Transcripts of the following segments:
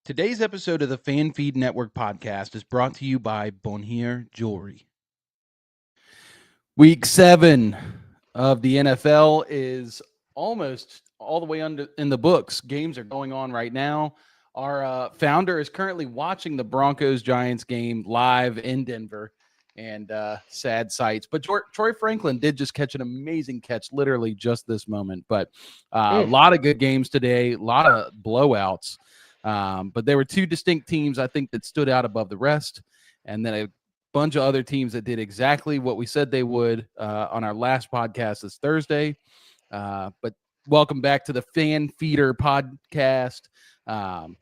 Today's episode of the Fan Feed Network podcast is brought to you by Bonnier Jewelry. Week 7 of the NFL is almost all the way in the books. Games are going on right now. Our founder is currently watching the Broncos-Giants game live in Denver, and sad sights. But Troy Franklin did just catch an amazing catch literally just this moment. But a lot of good games today, a lot of blowouts. But there were two distinct teams, I think, that stood out above the rest, and then a bunch of other teams that did exactly what we said they would on our last podcast this Thursday. But welcome back to the Fan Feeder podcast.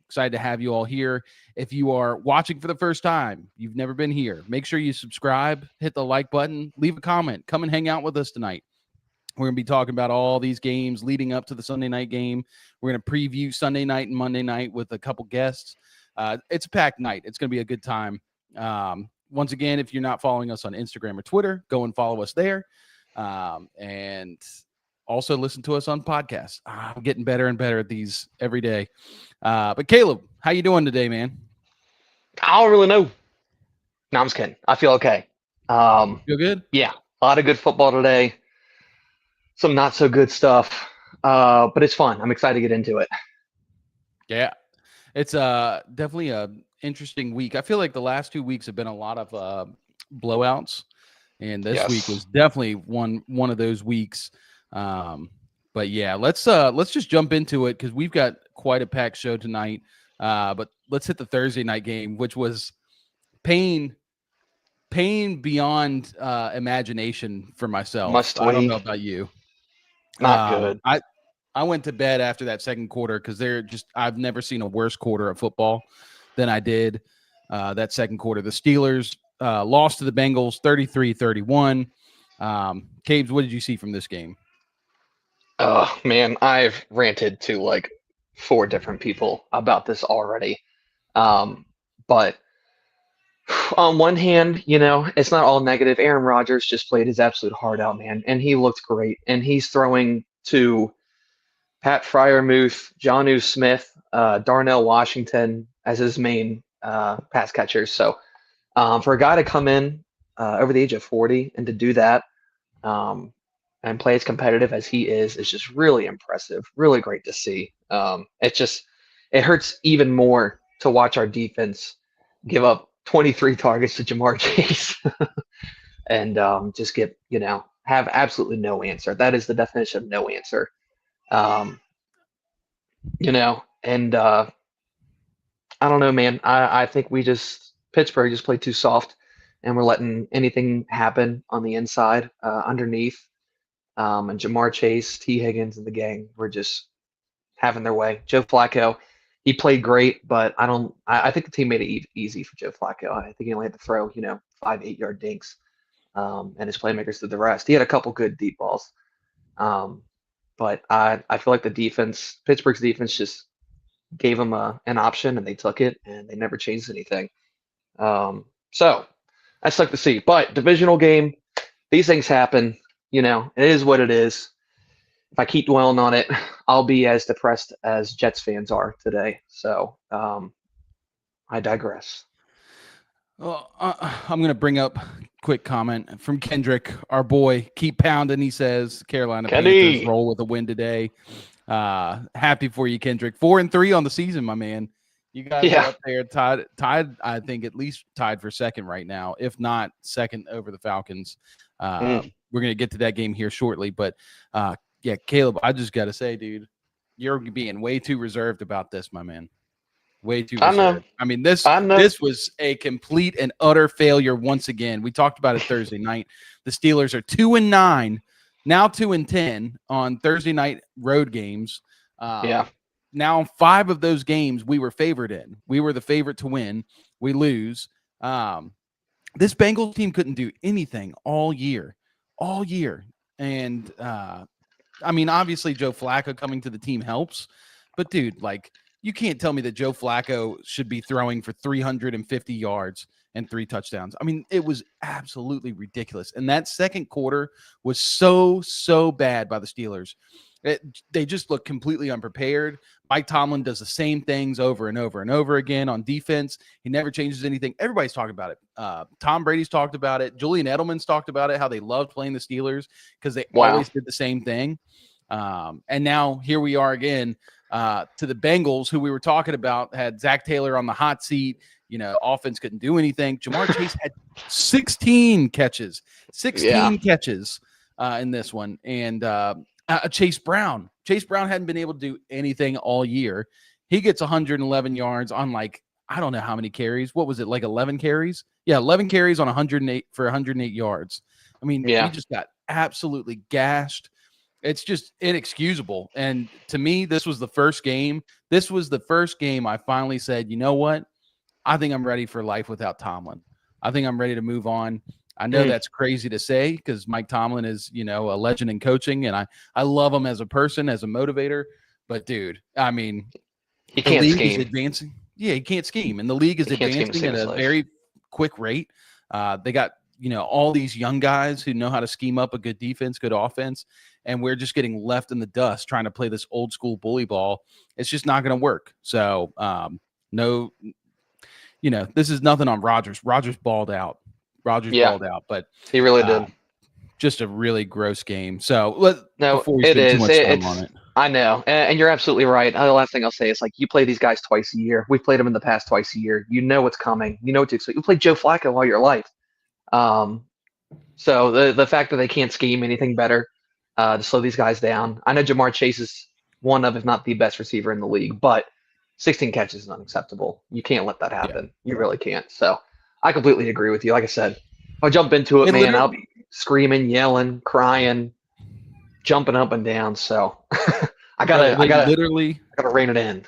Excited to have you all here. If you are watching for the first time, you've never been here, make sure you subscribe, hit the like button, leave a comment, come and hang out with us tonight. We're going to be talking about all these games leading up to the Sunday night game. We're going to preview Sunday night and Monday night with a couple guests. It's a packed night. It's going to be a good time. Once again, if you're not following us on Instagram or Twitter, go and follow us there. And also listen to us on podcasts. I'm getting better and better at these every day. But Caleb, how you doing today, man? I don't really know. No, I'm just kidding. I feel okay. Feel good? Yeah, a lot of good football today. Some not so good stuff. But it's fun. I'm excited to get into it. Yeah. It's definitely a interesting week. I feel like the last 2 weeks have been a lot of blowouts, and this week was definitely one of those weeks. But yeah, let's just jump into it because we've got quite a packed show tonight. But let's hit the Thursday night game, which was pain beyond imagination for myself. I don't know about you. Not good. I went to bed after that second quarter because I've never seen a worse quarter of football than I did that second quarter. The Steelers lost to the Bengals 33-31. Cabes, what did you see from this game? Oh, man, I've ranted to like 4 different people about this already. But on one hand, it's not all negative. Aaron Rodgers just played his absolute heart out, man, and he looked great. And he's throwing to Pat Freiermuth, Jonnu Smith, Darnell Washington as his main pass catchers. So for a guy to come in over the age of 40 and to do that and play as competitive as he is just really impressive. Really great to see. It hurts even more to watch our defense give up 23 targets to Jamar Chase and just have absolutely no answer. That is the definition of no answer. And I don't know, man. I think Pittsburgh just played too soft, and we're letting anything happen on the inside, underneath. And Jamar Chase, T. Higgins, and the gang were just having their way. Joe Flacco, he played great, but I think the team made it easy for Joe Flacco. I think he only had to throw, 5 8-yard dinks, and his playmakers did the rest. He had a couple good deep balls. But I feel like Pittsburgh's defense just gave them an option, and they took it, and they never changed anything. So I suck to see. But divisional game, these things happen. It is what it is. If I keep dwelling on it, I'll be as depressed as Jets fans are today. So I digress. Well, I'm going to bring up a quick comment from Kendrick, our boy. Keep pounding, he says. Carolina Panthers roll with a win today. Happy for you, Kendrick. 4-3 on the season, my man. You guys are up there tied, I think, at least tied for second right now, if not second over the Falcons. We're going to get to that game here shortly. But, yeah, Caleb, I just got to say, dude, you're being way too reserved about this, my man. Way too reserved. I know. I mean, this was a complete and utter failure once again. We talked about it Thursday night. The Steelers are 2-9, now 2-10 on Thursday night road games. Now 5 of those games we were favored in. We were the favorite to win. We lose. This Bengals team couldn't do anything all year. And, I mean, obviously Joe Flacco coming to the team helps. But, dude, you can't tell me that Joe Flacco should be throwing for 350 yards and 3 touchdowns. I mean, it was absolutely ridiculous. And that second quarter was so bad by the Steelers. They just look completely unprepared. Mike Tomlin does the same things over and over and over again on defense. He never changes anything. Everybody's talking about it. Tom Brady's talked about it. Julian Edelman's talked about it, how they loved playing the Steelers because they always did the same thing. And now here we are again to the Bengals, who we were talking about, had Zach Taylor on the hot seat. Offense couldn't do anything. Jamar Chase had 16 catches in this one. And Chase Brown hadn't been able to do anything all year. He gets 111 yards on I don't know how many carries. What was it, 11 carries? Yeah, 11 carries on 108 for 108 yards. I mean, he just got absolutely gashed. It's just inexcusable. And to me, this was the first game. I finally said, you know what? I think I'm ready for life without Tomlin. I think I'm ready to move on. I know that's crazy to say because Mike Tomlin is, a legend in coaching, and I love him as a person, as a motivator. But, dude, I mean, he can't the league scheme. is advancing. Yeah, he can't scheme. And the league is advancing at a very quick rate. They got, all these young guys who know how to scheme up a good defense, good offense, and we're just getting left in the dust trying to play this old school bully ball. It's just not going to work. So, no, this is nothing on Rodgers. Rodgers balled out. Balled out, but he really did. Just a really gross game. So, before we spend too much time on it. I know, and you're absolutely right. The last thing I'll say is you play these guys twice a year. We've played them in the past twice a year. You know what's coming. You know what to expect. You played Joe Flacco all your life. So the fact that they can't scheme anything better to slow these guys down. I know Jamar Chase is one of, if not the best receiver in the league, but 16 catches is unacceptable. You can't let that happen. Yeah. You really can't. So I completely agree with you. Like I said, I'll jump into it, man. I'll be screaming, yelling, crying, jumping up and down. So I gotta rein it in.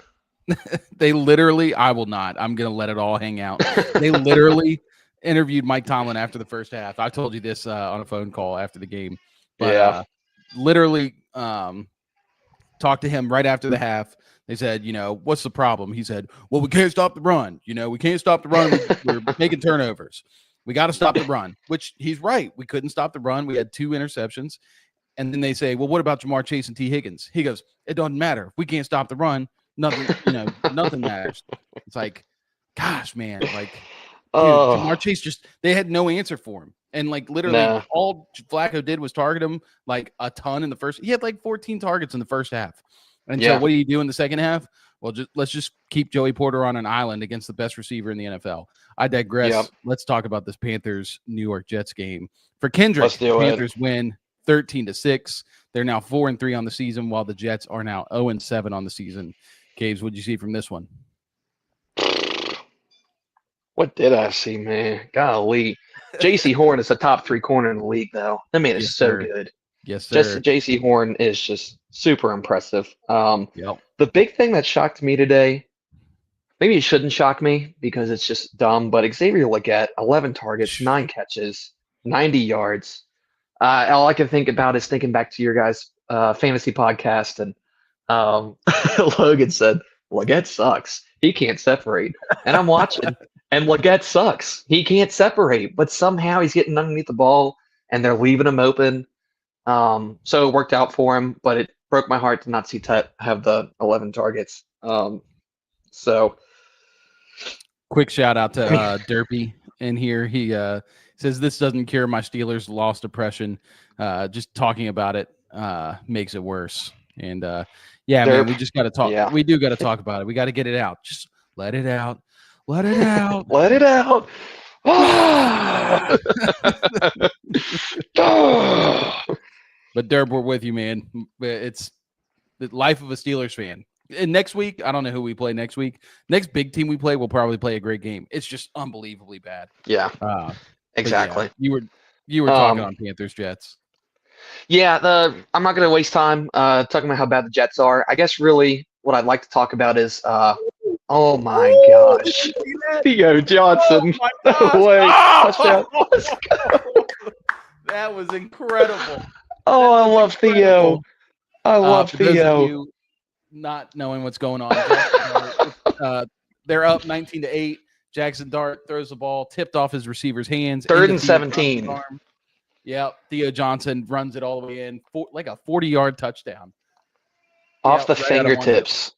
I will not. I'm gonna let it all hang out. They literally interviewed Mike Tomlin after the first half. I told you this on a phone call after the game. But literally talked to him right after the half. They said, what's the problem? He said, well, we can't stop the run. We can't stop the run. We're making turnovers. We got to stop the run, which he's right. We couldn't stop the run. We had 2 interceptions. And then they say, well, what about Jamar Chase and T. Higgins? He goes, it doesn't matter. If we can't stop the run, nothing, nothing matters. It's gosh, man, dude, Jamar Chase they had no answer for him. And literally all Flacco did was target him a ton in the first. He had 14 targets in the first half. And so what do you do in the second half? Well, let's just keep Joey Porter on an island against the best receiver in the NFL. I digress. Yep. Let's talk about this Panthers-New York Jets game. For Kendrick, Panthers win 13-6. They're now 4-3 on the season, while the Jets are now 0-7 on the season. Caves, what did you see from this one? What did I see, man? Golly. J.C. Horn is the top 3 corner in the league, though. That man is so good. Yes, sir. J.C. Horn is just super impressive. The big thing that shocked me today, maybe it shouldn't shock me because it's just dumb, but Xavier Legette, 11 targets, 9 catches, 90 yards. All I can think about is thinking back to your guys' fantasy podcast, and Logan said, Legette sucks. He can't separate. And I'm watching, and Legette sucks. He can't separate, but somehow he's getting underneath the ball, and they're leaving him open. So it worked out for him, but it broke my heart to not see Tet have the 11 targets. So quick shout out to Derpy in here. He says this doesn't cure my Steelers loss depression. Just talking about it makes it worse. And man, we just got to talk. Yeah. We do got to talk about it. We got to get it out. Just let it out. Let it out. Let it out. But Derb, we're with you, man. It's the life of a Steelers fan. And next week, I don't know who we play next week. Next big team we play, we'll probably play a great game. It's just unbelievably bad. Yeah, exactly. Yeah, you were talking on Panthers Jets. Yeah, I'm not going to waste time talking about how bad the Jets are. I guess really what I'd like to talk about is, oh my gosh, Theo Johnson. Oh my gosh. Let's go. That was incredible. Oh, I love Theo. I love Theo. Those of you not knowing what's going on, they're up 19-8. Jackson Dart throws the ball, tipped off his receiver's hands. 3rd and 17. Yep, Theo Johnson runs it all the way in, like a 40-yard touchdown. Off the right out of one. fingertips.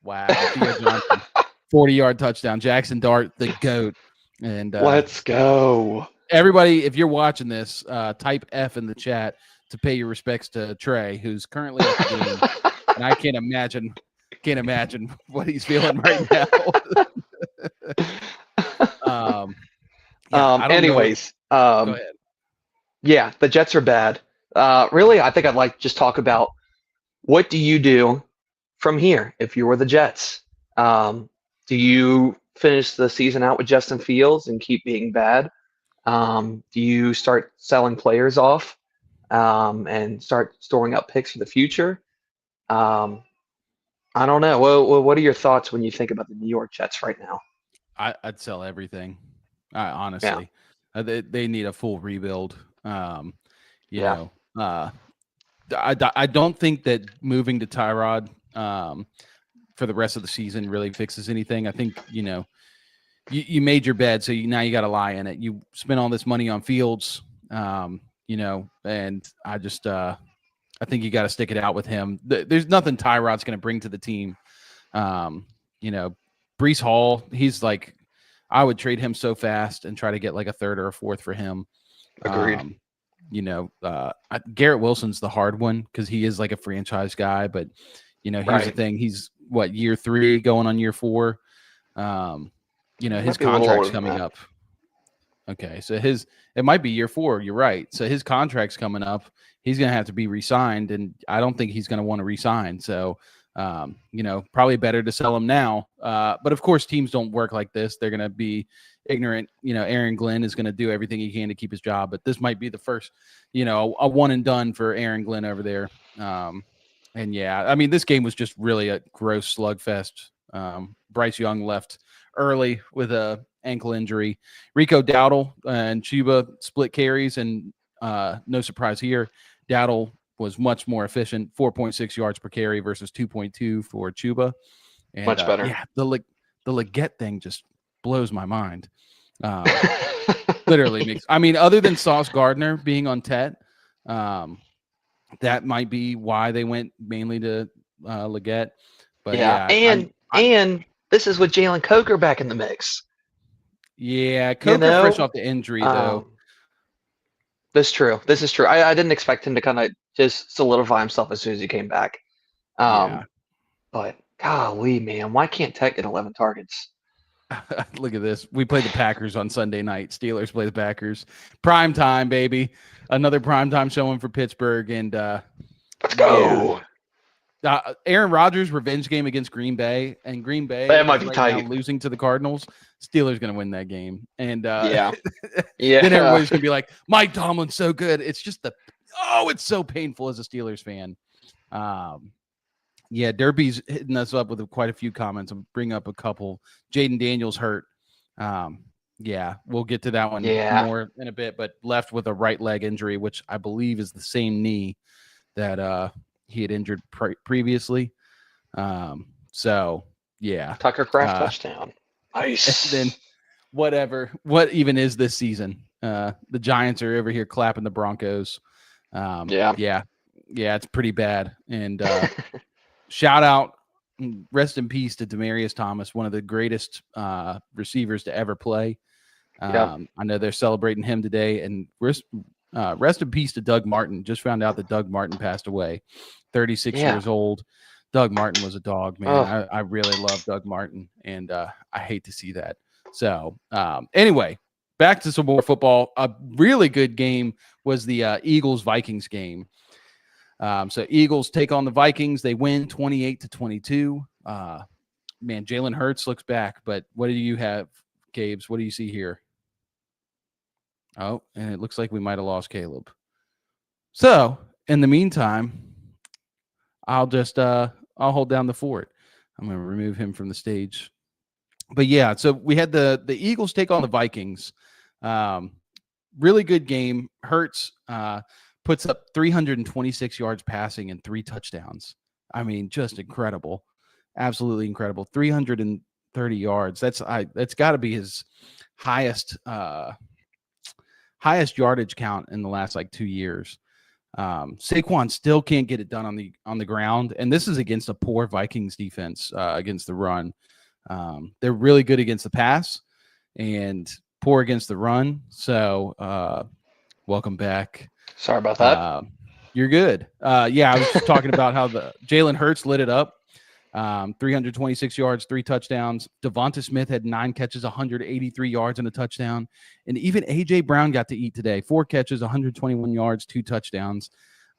Wow, Theo Johnson, 40-yard touchdown. Jackson Dart, the GOAT. And Let's go. everybody, if you're watching this, type F in the chat to pay your respects to Trey, who's currently at the game. And I can't imagine what he's feeling right now. I don't anyways, know. Go ahead. Yeah, the Jets are bad. Really, I think I'd like to just talk about what do you do from here if you were the Jets? Do you finish the season out with Justin Fields and keep being bad? Do you start selling players off and start storing up picks for the future? I don't know. Well, what are your thoughts when you think about the New York Jets right now? I'd sell everything. Honestly, they need a full rebuild. I don't think that moving to Tyrod for the rest of the season really fixes anything. I think you made your bed, so now you got to lie in it. You spent all this money on Fields, and I just I think you got to stick it out with him. There's nothing Tyrod's going to bring to the team. Breece Hall, he's like, I would trade him so fast and try to get like a third or a fourth for him. Agreed. Garrett Wilson's the hard one because he is like a franchise guy, but here's the thing: he's year 3 going on year 4. His contract's coming up. Okay, so it might be year 4. You're right. So his contract's coming up. He's going to have to be re-signed, and I don't think he's going to want to re-sign. So, probably better to sell him now. But of course, teams don't work like this. They're going to be ignorant. Aaron Glenn is going to do everything he can to keep his job, but this might be the first, a one and done for Aaron Glenn over there. This game was just really a gross slugfest. Bryce Young left early with a ankle injury. Rico Dowdle and Chuba split carries, and no surprise here, Dowdle was much more efficient, 4.6 yards per carry versus 2.2 for Chuba. And, much better. The Leggett thing just blows my mind. Literally makes. Other than Sauce Gardner being on Tet, that might be why they went mainly to Leggett. But and this is with Jalen Coker back in the mix. Yeah, Coker fresh off the injury though. This is true. I didn't expect him to kind of just solidify himself as soon as he came back. But golly, man, why can't Tech get 11 targets? Look at this. We played the Packers on Sunday night. Steelers play the Packers. Prime time, baby. Another prime time showing for Pittsburgh. And let's go. Aaron Rodgers' revenge game against Green Bay. And Green Bay that might be tight. Losing to the Cardinals. Steelers going to win that game. And then everybody's going to be like, Mike Tomlin's so good. It's just it's so painful as a Steelers fan. Derby's hitting us up with quite a few comments. I'll bring up a couple. Jaden Daniels hurt. We'll get to that one more in a bit, but left with a right leg injury, which I believe is the same knee that he had injured previously. Tucker Craft touchdown. Nice. And then what even is this season? The Giants are over here clapping the Broncos. It's pretty bad. And shout out, rest in peace to Demaryius Thomas, one of the greatest receivers to ever play. I know they're celebrating him today. And rest in peace to Doug Martin. Just found out that Doug Martin passed away, 36 years old. Doug Martin was a dog, man. I really love Doug Martin, and I hate to see that. So anyway, back to some more football. A really good game was the Eagles-Vikings game. So Eagles take on the Vikings. They win 28-22. Jalen Hurts looks back, but what do you have, Cabes? What do you see here? Oh, and it looks like we might have lost Caleb. So in the meantime, I'll hold down the fort. I'm going to remove him from the stage. But so we had the Eagles take on the Vikings. Really good game. Hurts puts up 326 yards passing and 3 touchdowns. Just incredible. Absolutely incredible. 330 yards. That's got to be his highest yardage count in the last 2 years. Saquon still can't get it done on the ground, and this is against a poor Vikings defense against the run. They're really good against the pass and poor against the run. So welcome back. Sorry about that. You're good. Yeah, I was just talking about how the Jalen Hurts lit it up. 326 yards, 3 touchdowns. Devonta Smith had 9 catches, 183 yards and a touchdown. And even A.J. Brown got to eat today. 4 catches, 121 yards, 2 touchdowns.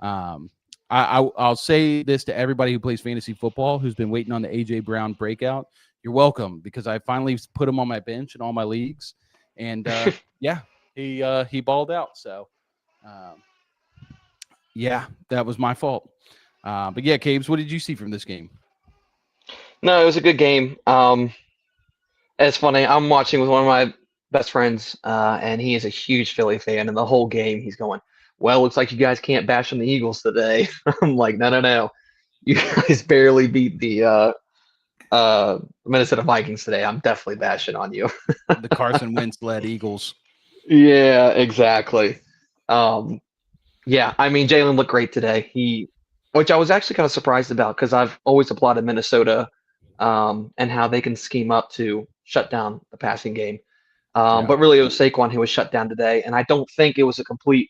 I'll say this to everybody who plays fantasy football who's been waiting on the A.J. Brown breakout. You're welcome, because I finally put him on my bench in all my leagues. And, yeah, he balled out. So, yeah, that was my fault. But, yeah, Cabes, what did you see from this game? No, it was a good game. It's funny. I'm watching with one of my best friends, and he is a huge Philly fan. And the whole game, he's going, "Well, looks like you guys can't bash on the Eagles today." I'm like, no. You guys barely beat the Minnesota Vikings today. I'm definitely bashing on you. The Carson Wentz-led Eagles. Yeah, exactly. Yeah, I mean, Jalen looked great today. Which I was actually kind of surprised about, because I've always applauded Minnesota and how they can scheme up to shut down the passing game. But really, it was Saquon who was shut down today, and I don't think it was a complete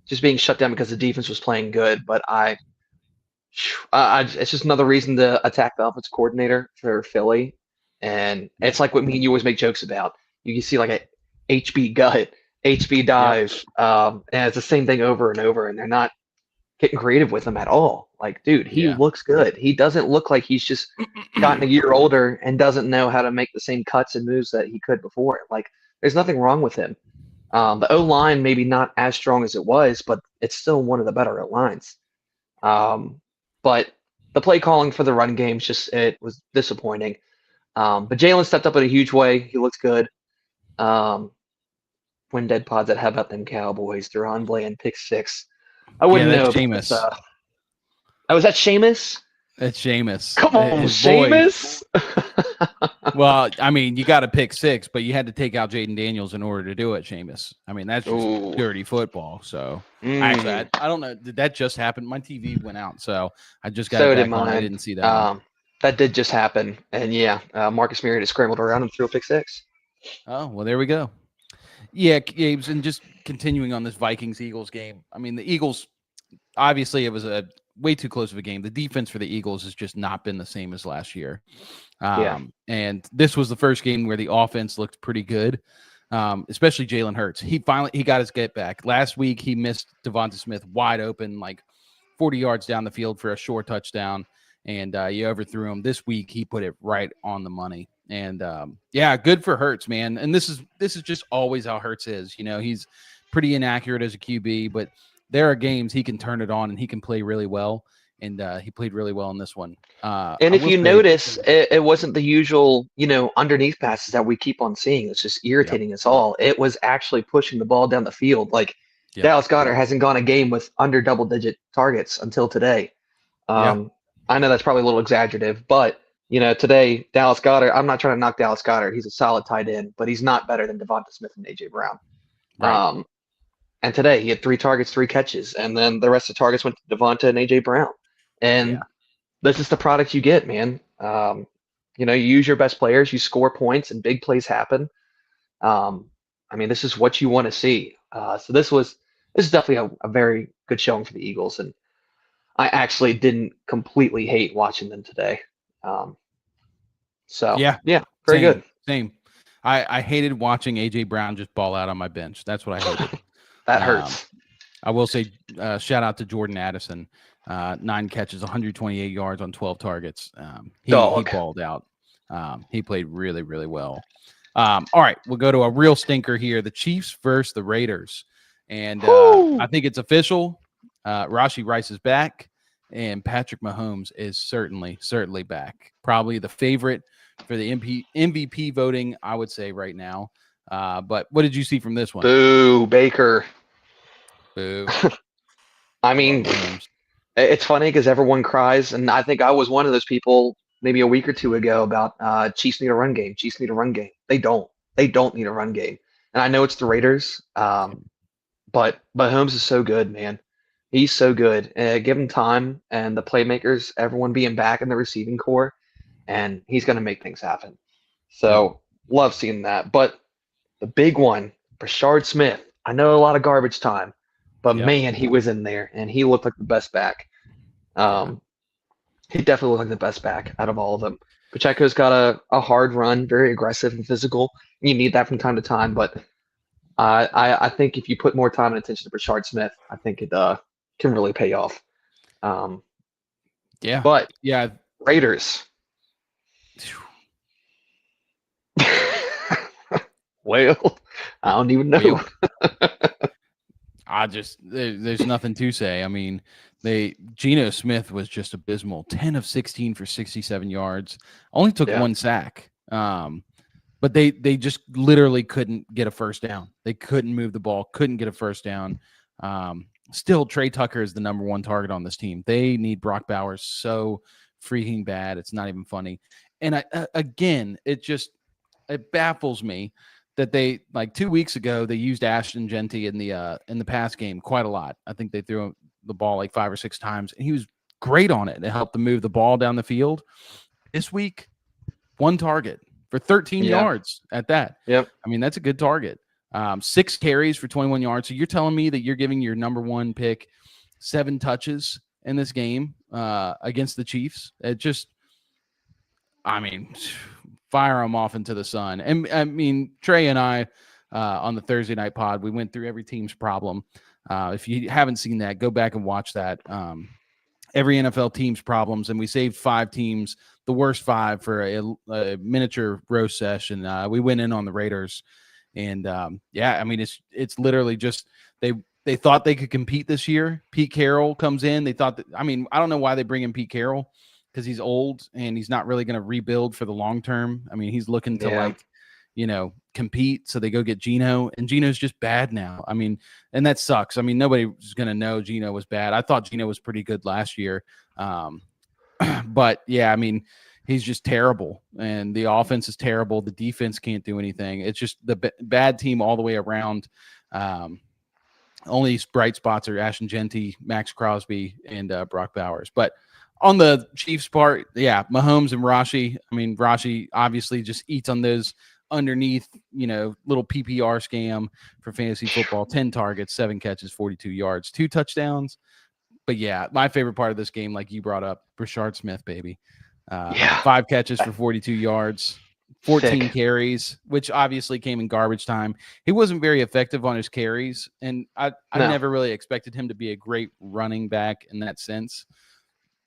just being shut down because the defense was playing good. But it's just another reason to attack the offense coordinator for Philly, and it's like what me and you always make jokes about. You can see like a HB gut, HB dive, and it's the same thing over and over, and they're not getting creative with him at all. Like, dude, he looks good. He doesn't look like he's just gotten a year older and doesn't know how to make the same cuts and moves that he could before. Like, there's nothing wrong with him. The O-line maybe not as strong as it was, but it's still one of the better O-lines. But the play calling for the run game, it was disappointing. But Jalen stepped up in a huge way. He looks good. When dead pods that, how about them Cowboys? Deron Bland pick 6. I wouldn't know. Jameis. Was that Seamus? It's Jameis. Come on, Seamus. Well, I mean, you got to pick 6, but you had to take out Jaden Daniels in order to do it, Seamus. I mean, that's just dirty football. So, actually, I don't know. Did that just happen? My TV went out, so I just got it back on. I didn't see that. That did just happen. And, yeah, Marcus Mariota scrambled around and threw a pick 6. Oh, well, there we go. Yeah, Gabe's, and just continuing on this Vikings-Eagles game. I mean, the Eagles, obviously, it was a way too close of a game. The defense for the Eagles has just not been the same as last year. And this was the first game where the offense looked pretty good, especially Jalen Hurts. He got his get back. Last week, he missed Devonta Smith wide open, like 40 yards down the field for a short touchdown, and you overthrew him. This week, he put it right on the money. And good for Hurts, man. And this is just always how Hurts is. You know, he's pretty inaccurate as a QB, but there are games he can turn it on and he can play really well. And he played really well in this one. And if you notice, it wasn't the usual, underneath passes that we keep on seeing. It's just irritating us all. It was actually pushing the ball down the field. Like Dallas Goedert hasn't gone a game with under double-digit targets until today. I know that's probably a little exaggerative, but today, Dallas Goedert, I'm not trying to knock Dallas Goedert. He's a solid tight end, but he's not better than Devonta Smith and A.J. Brown. Right. And today, he had 3 targets, 3 catches, and then the rest of the targets went to Devonta and A.J. Brown. And this is the product you get, man. You use your best players, you score points, and big plays happen. I mean, this is what you want to see. So this is definitely a very good showing for the Eagles, and I actually didn't completely hate watching them today. Very good. Same. I hated watching A.J. Brown just ball out on my bench. That's what I hated. That hurts. I will say shout out to Jordan Addison. 9 catches, 128 yards on 12 targets. He balled out. He played really, really well. All right, we'll go to a real stinker here. The Chiefs versus the Raiders. And I think it's official. Rashee Rice is back. And Patrick Mahomes is certainly back. Probably the favorite for the MVP voting, I would say right now. But what did you see from this one? Boo, Baker. Boo. I mean, it's funny because everyone cries, and I think I was one of those people maybe a week or two ago about Chiefs need a run game. Chiefs need a run game. They don't. They don't need a run game. And I know it's the Raiders, But Mahomes is so good, man. He's so good. Give him time and the playmakers, everyone being back in the receiving core, and he's going to make things happen. Yep. So love seeing that. But the big one, Brashard Smith. I know a lot of garbage time, but Yep. man, he was in there and he looked like the best back. Yeah. He definitely looked like the best back out of all of them. Pacheco's got a hard run, very aggressive and physical. You need that from time to time, but I think if you put more time and attention to Brashard Smith, I think it can really pay off. Um, Yeah. but Yeah. Raiders, well, I don't even know. Well, there's nothing to say. I mean, Geno Smith was just abysmal. 10 of 16 for 67 yards. Only took Yeah, one sack. But they just literally couldn't get a first down. They couldn't move the ball, couldn't get a first down. Still, Trey Tucker is the number one target on this team. They need Brock Bowers so freaking bad. It's not even funny. And again, it baffles me that they, like 2 weeks ago, they used Ashton Genty in the pass game quite a lot. I think they threw the ball like 5 or 6 times, and he was great on it. It helped them move the ball down the field. This week, one target for 13 yeah, yards at that. yep, I mean, that's a good target. 6 carries for 21 yards. So you're telling me that you're giving your number one pick 7 touches in this game against the Chiefs? It just, I mean, fire them off into the sun. And I mean, Trey and I on the Thursday night pod, we went through every team's problem. If you haven't seen that, go back and watch that. Every NFL team's problems, and we saved 5 teams, the worst 5, for a miniature roast session. We went in on the Raiders, and I mean, it's literally just they thought they could compete this year. Pete Carroll comes in. They thought that, I mean, I don't know why they bring in Pete Carroll, because he's old and he's not really going to rebuild for the long term. I mean, he's looking to compete. So they go get Geno, and Geno's just bad now. I mean, and that sucks. I mean, nobody's going to know Geno was bad. I thought Geno was pretty good last year. But yeah, I mean, he's just terrible, and the offense is terrible. The defense can't do anything. It's just the bad team all the way around. Only bright spots are Ashton Genty, Max Crosby, and Brock Bowers. But on the Chiefs part, yeah, Mahomes and Rashee. I mean, Rashee obviously just eats on those underneath, little PPR scam for fantasy football. 10 targets, 7 catches, 42 yards, 2 touchdowns. But yeah, my favorite part of this game, like you brought up, Brashard Smith, baby. 5 catches for 42 yards, 14 sick. carries, which obviously came in garbage time. He wasn't very effective on his carries, and I never really expected him to be a great running back in that sense.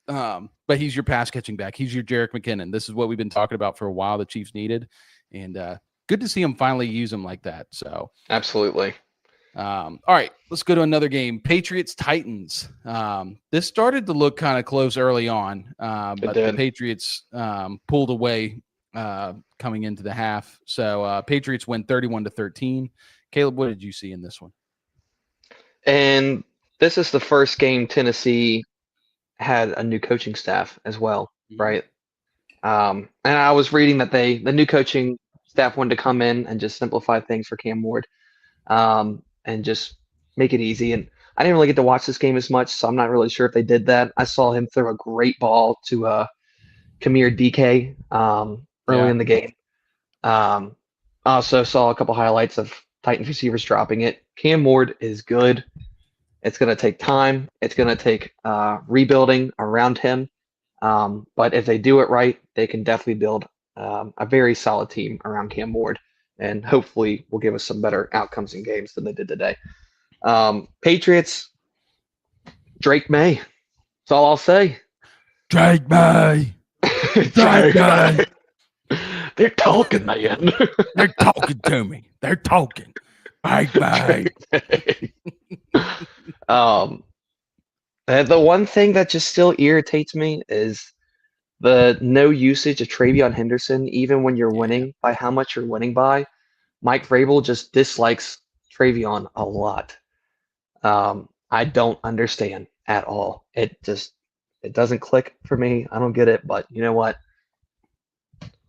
But he's your pass catching back. He's your Jerick McKinnon. This is what we've been talking about for a while. The Chiefs needed, and good to see him finally use him like that. So Absolutely. all right, let's go to another game. Patriots Titans. This started to look kind of close early on, but the Patriots pulled away coming into the half. So Patriots win 31-13. Caleb, what did you see in this one? And this is the first game Tennessee had a new coaching staff as well, right? And I was reading that the new coaching staff wanted to come in and just simplify things for Cam Ward, and just make it easy. And I didn't really get to watch this game as much, so I'm not really sure if they did that. I saw him throw a great ball to Kamir DK early in the game. I also saw a couple highlights of Titans receivers dropping it. Cam Ward is good. It's going to take time. It's going to take rebuilding around him. But if they do it right, they can definitely build a very solid team around Cam Ward, and hopefully will give us some better outcomes in games than they did today. Patriots, Drake May. That's all I'll say. Drake May. Drake May. They're talking, man. They're talking to me. They're talking. Drake May. The one thing that just still irritates me is the no usage of Travion Henderson, even when you're winning by how much you're winning by. Mike Vrabel just dislikes Travion a lot. I don't understand at all. It doesn't click for me. I don't get it, but you know what?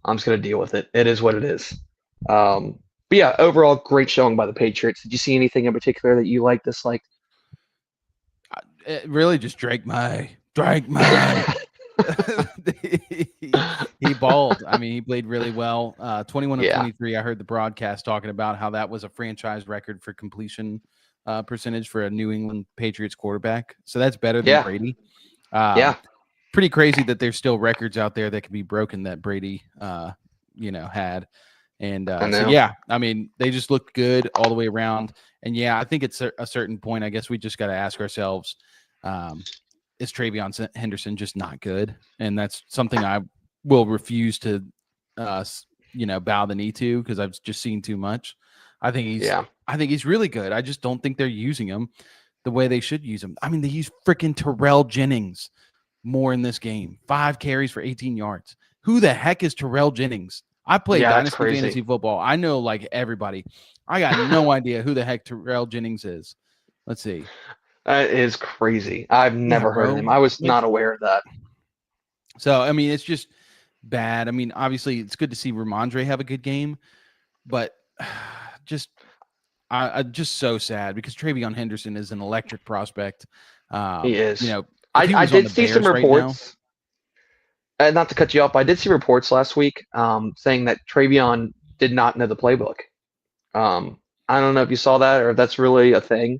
I'm just gonna deal with it. It is what it is. But yeah, overall, great showing by the Patriots. Did you see anything in particular that you liked, disliked? It really just Drake May. he balled. I mean, he played really well. 21 of Yeah, 23. I heard the broadcast talking about how that was a franchise record for completion percentage for a New England Patriots quarterback. So that's better than yeah, Brady. yeah. Pretty crazy that there's still records out there that can be broken that Brady, had. And I so, know. yeah, I mean, they just looked good all the way around. And yeah, I think it's a certain point. I guess we just got to ask ourselves, is Travion Henderson just not good? And that's something I will refuse to, bow the knee to because I've just seen too much. I think Yeah, he's really good. I just don't think they're using him the way they should use him. I mean, they use freaking Terrell Jennings more in this game. 5 carries for 18 yards. Who the heck is Terrell Jennings? I play yeah, that's Dynasty crazy. Fantasy Football. I know like everybody. I got no idea who the heck Terrell Jennings is. Let's see. That is crazy. I've Yeah, never heard of bro. him. I was Like, not aware of that. so, I mean, it's just bad. I mean, obviously, it's good to see Ramondre have a good game, but just I'm just so sad because Travion Henderson is an electric prospect. He is. If he I was on did the see some Bears right now, reports. Not to cut you off, I did see reports last week saying that Travion did not know the playbook. I don't know if you saw that or if that's really a thing,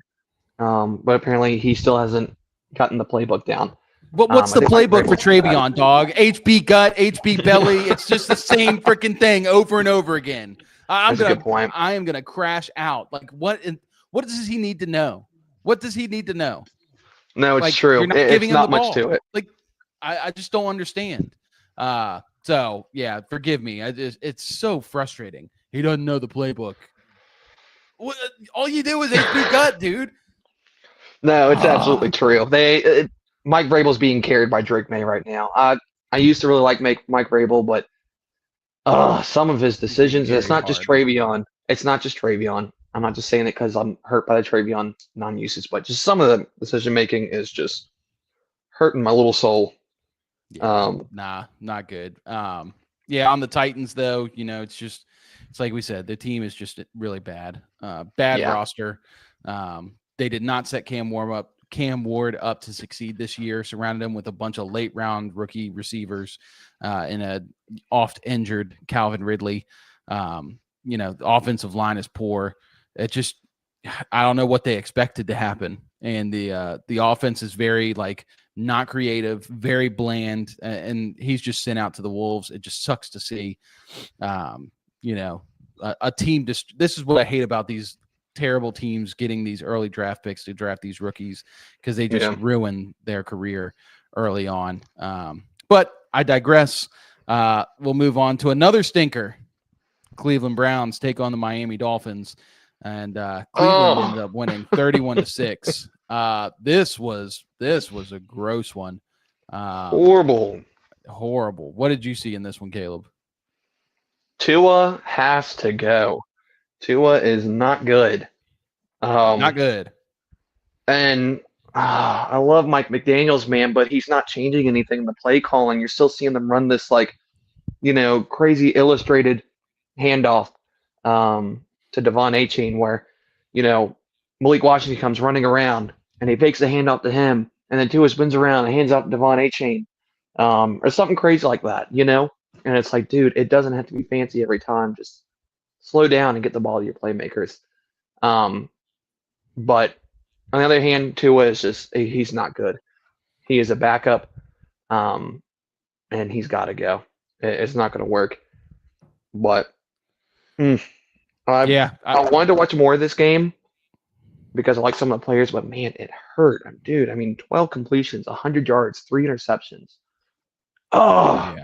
but apparently he still hasn't gotten the playbook down. what's I the think Mike playbook for Vrabel said that. Travion, dog? HB gut, HB belly. It's just the same freaking thing over and over again. That's a good point. I am gonna crash out. Like, what does he need to know? What does he need to know? No, it's Like, true. you're not It's giving him the not much ball. to it. Like, I just don't understand. So yeah, forgive me. It's so frustrating. He doesn't know the playbook. What, all you do is HB gut, dude. No, it's absolutely Ah, true. Mike Vrabel's being carried by Drake May right now. I used to really like Mike Vrabel, but some of his he's being decisions. And it's carried not just hard. Travion. It's not just Travion. I'm not just saying it because I'm hurt by the Travion non-usage, but just some of the decision making is just hurting my little soul. Yeah, nah, not good. Yeah, on the Titans though, it's like we said, the team is just really bad. Bad Yeah, roster. They did not set Cam Ward up to succeed this year. Surrounded him with a bunch of late round rookie receivers, and a oft injured Calvin Ridley. The offensive line is poor. It just, I don't know what they expected to happen, and the offense is very like not creative, very bland, and he's just sent out to the wolves. It just sucks to see. A team. This is what I hate about these terrible teams getting these early draft picks to draft these rookies because they just yeah. ruin their career early on. But I digress. We'll move on to another stinker. Cleveland Browns take on the Miami Dolphins, and Cleveland ended up winning 31-6. This was a gross one. Horrible. Horrible. What did you see in this one, Caleb? Tua has to go. Tua is not good. Not good. And I love Mike McDaniel's man, but he's not changing anything in the play calling. You're still seeing them run this crazy illustrated handoff to Devon A-Chain where, Malik Washington comes running around and he fakes the handoff to him, and then Tua spins around and hands out to Devon A-Chain, or something crazy like that. And it's like, dude, it doesn't have to be fancy every time. Just slow down and get the ball to your playmakers. But on the other hand, Tua is he's not good. He is a backup, and he's got to go. It's not going to work. But Yeah. I wanted to watch more of this game because I like some of the players, but man, it hurt. Dude, 12 completions, 100 yards, 3 interceptions. Oh,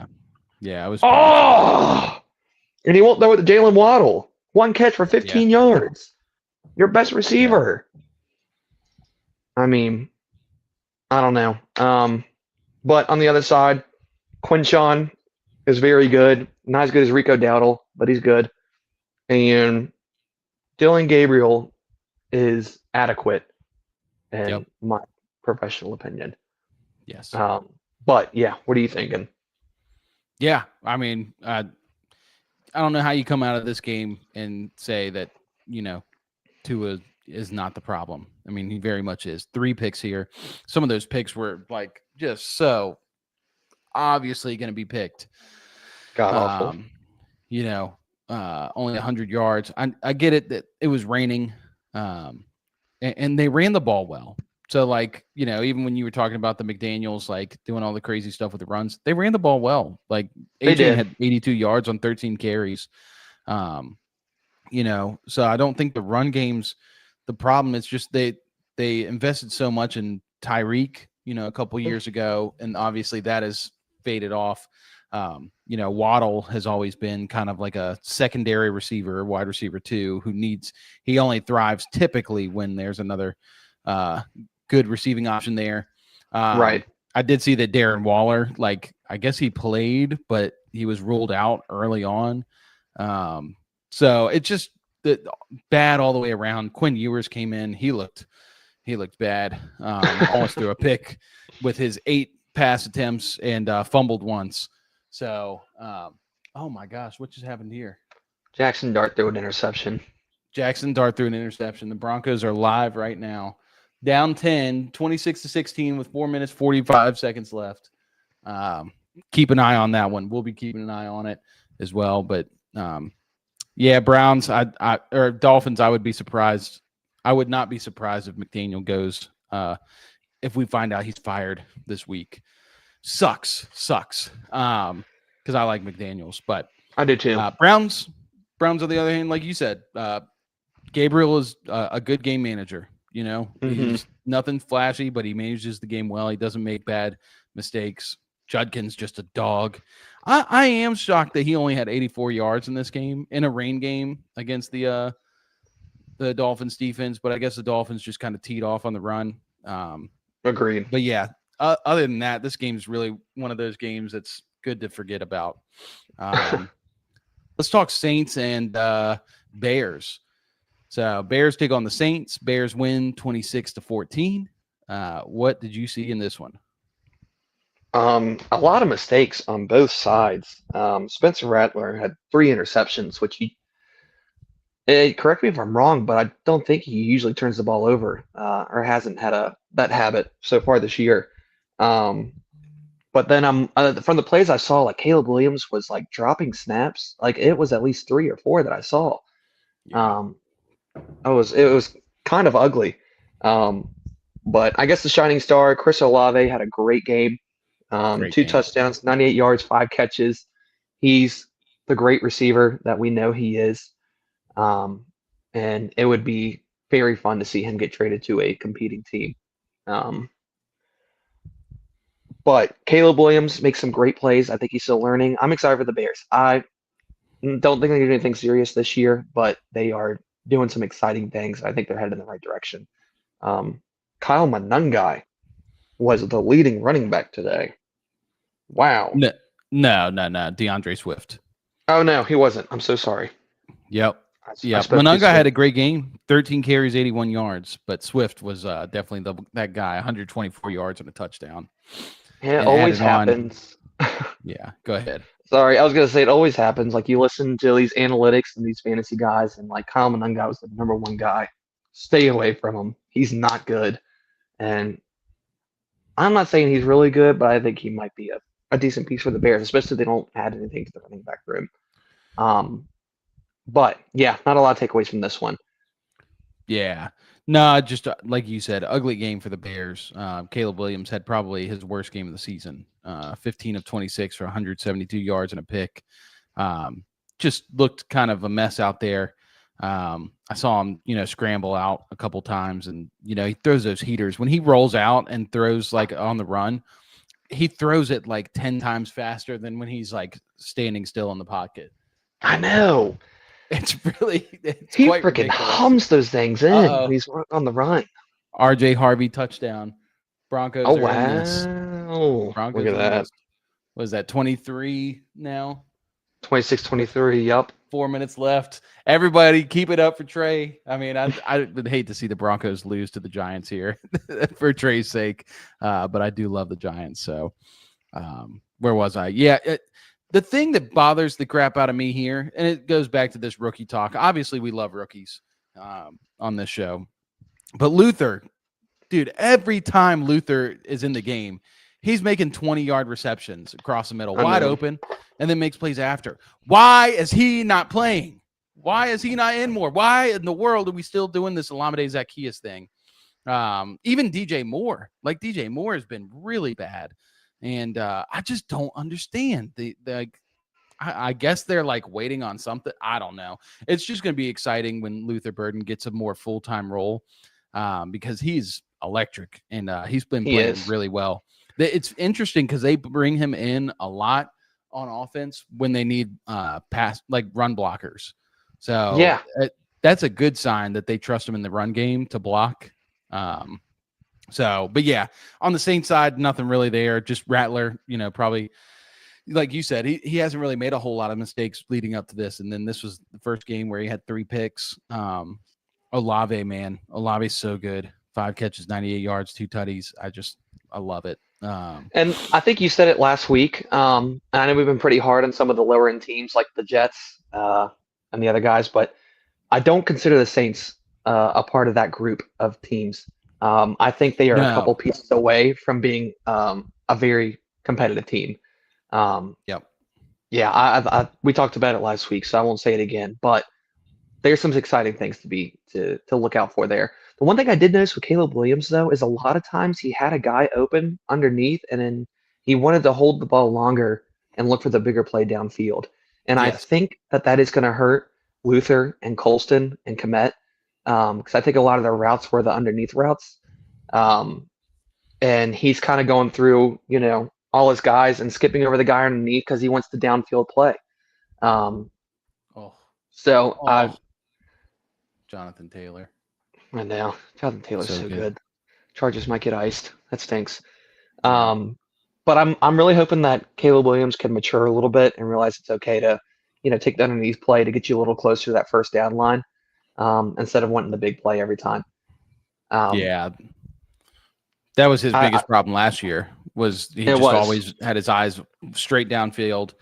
Yeah, it was painful. oh, and he won't throw it to Jalen Waddle. 1 catch for 15 yards. Your best receiver. I don't know. But on the other side, Quinshawn is very good. Not as good as Rico Dowdle, but he's good. And Dylan Gabriel is adequate in my professional opinion. Yes. But yeah, what are you thinking? Yeah, I don't know how you come out of this game and say that, Tua is not the problem. I mean, he very much is. 3 picks here. Some of those picks were like just so obviously going to be picked. God awful. Only 100 yards. I get it that it was raining, and they ran the ball well. So, like, even when you were talking about the McDaniels, like, doing all the crazy stuff with the runs, they ran the ball well. Like, Adrian had 82 yards on 13 carries. So I don't think the run game's the problem. It's just they invested so much in Tyreek, a couple years ago, and obviously that has faded off. Waddle has always been kind of like a secondary receiver, wide receiver too, he only thrives typically when there's another good receiving option there. Right. I did see that Darren Waller, like, I guess he played, but he was ruled out early on. So it's just bad all the way around. Quinn Ewers came in. He looked bad. Almost threw a pick with his 8 pass attempts and fumbled once. So, oh my gosh, what just happened here? Jackson Dart threw an interception. The Broncos are live right now. Down 10, 26-16 with 4 minutes, 45 seconds left. Keep an eye on that one. We'll be keeping an eye on it as well. But, Browns or Dolphins, I would be surprised. I would not be surprised if McDaniel goes if we find out he's fired this week. Sucks. Because I like McDaniels, but I do too. Browns on the other hand, like you said, Gabriel is a good game manager. He's nothing flashy, but he manages the game well. He doesn't make bad mistakes. Judkin's just a dog. I am shocked that he only had 84 yards in this game, in a rain game against the Dolphins defense, but I guess the Dolphins just kind of teed off on the run. Agreed. But yeah, other than that, this game is really one of those games that's good to forget about. Let's talk Saints and Bears. So Bears take on the Saints. Bears win 26-14. What did you see in this one? A lot of mistakes on both sides. Spencer Rattler had 3 interceptions, which correct me if I'm wrong, but I don't think he usually turns the ball over or hasn't had that habit so far this year. But then from the plays I saw, like Caleb Williams was like dropping snaps. Like it was at least 3 or 4 that I saw. Yeah. It was kind of ugly. But I guess the shining star, Chris Olave, had a great game. 2 touchdowns, 98 yards, 5 catches. He's the great receiver that we know he is. And it would be very fun to see him get traded to a competing team. But Caleb Williams makes some great plays. I think he's still learning. I'm excited for the Bears. I don't think they're doing anything serious this year, but they are doing some exciting things. I think they're headed in the right direction. Kyle Monangai was the leading running back today. Wow. No. DeAndre Swift. Oh, no, he wasn't. I'm so sorry. Yep. Monangai had a great game, 13 carries, 81 yards, but Swift was definitely that guy, 124 yards and a touchdown. Yeah, it always happens. Yeah, go ahead. Sorry, I was going to say it always happens. Like you listen to these analytics and these fantasy guys, and like Kyle Monangai was the number 1 guy. Stay away from him. He's not good. And I'm not saying he's really good, but I think he might be a decent piece for the Bears, especially if they don't add anything to the running back room. But yeah, not a lot of takeaways from this one. Yeah. No, just like you said, ugly game for the Bears. Caleb Williams had probably his worst game of the season. 15 of 26 for 172 yards and a pick. Just looked kind of a mess out there. I saw him, scramble out a couple times, and he throws those heaters. When he rolls out and throws like on the run, he throws it like 10 times faster than when he's like standing still in the pocket. I know. It's really he quite freaking ridiculous. Hums those things in when he's on the run. RJ Harvey touchdown. Broncos. Oh, are wow. in this. Broncos. Look at that. Was that 23 now? 26-23. Yep. 4 minutes left. Everybody keep it up for Trey. I mean, I would hate to see the Broncos lose to the Giants here for Trey's sake. But I do love the Giants. So where was I? Yeah. The thing that bothers the crap out of me here, and it goes back to this rookie talk. Obviously, we love rookies on this show, but Luther, dude, every time Luther is in the game, he's making 20-yard receptions across the middle, wide open, and then makes plays after. Why is he not playing? Why is he not in more? Why in the world are we still doing this Olamide Zacchaeus thing? Even DJ Moore, DJ Moore has been really bad. And I just don't understand. I guess they're waiting on something. I don't know. It's just going to be exciting when Luther Burden gets a more full-time role because he's electric and he's been playing really well. It's interesting because they bring him in a lot on offense when they need run blockers. So that's a good sign that they trust him in the run game to block. But yeah, on the Saints side, nothing really there. Just Rattler, probably like you said, he hasn't really made a whole lot of mistakes leading up to this. And then this was the first game where he had 3 picks. Olave, man, Olave's so good. 5 catches, 98 yards, 2 tutties. I love it. And I think you said it last week. And I know we've been pretty hard on some of the lower end teams like the Jets and the other guys, but I don't consider the Saints a part of that group of teams. I think they are a couple pieces away from being a very competitive team. Yep. Yeah, we talked about it last week, so I won't say it again. But there's some exciting things to look out for there. The one thing I did notice with Caleb Williams, though, is a lot of times he had a guy open underneath, and then he wanted to hold the ball longer and look for the bigger play downfield. And I think that is going to hurt Luther and Colston and Kmet. Because I think a lot of their routes were the underneath routes. And he's kind of going through, all his guys and skipping over the guy underneath because he wants the downfield play. Jonathan Taylor. I know. Jonathan Taylor's so good. Chargers might get iced. That stinks. But I'm really hoping that Caleb Williams can mature a little bit and realize it's okay to, take the underneath play to get you a little closer to that first down line. Instead of wanting the big play every time. That was his biggest problem last year. Always had his eyes straight downfield.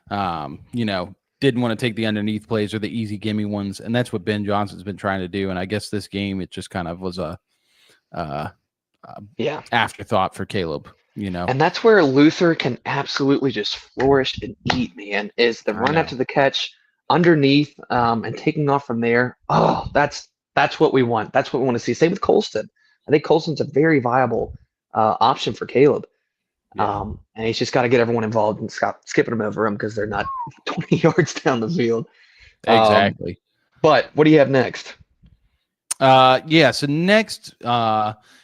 Didn't want to take the underneath plays or the easy gimme ones, and that's what Ben Johnson's been trying to do. And I guess this game it just kind of was a afterthought for Caleb. And that's where Luther can absolutely just flourish and eat. Man, is the run after the catch. Underneath and taking off from there. Oh, that's what we want. That's what we want to see. Same with Colston. I think Colston's a very viable option for Caleb. And he's just got to get everyone involved and stop skipping them over him because they're not 20 yards down the field. Exactly. But what do you have next? So next,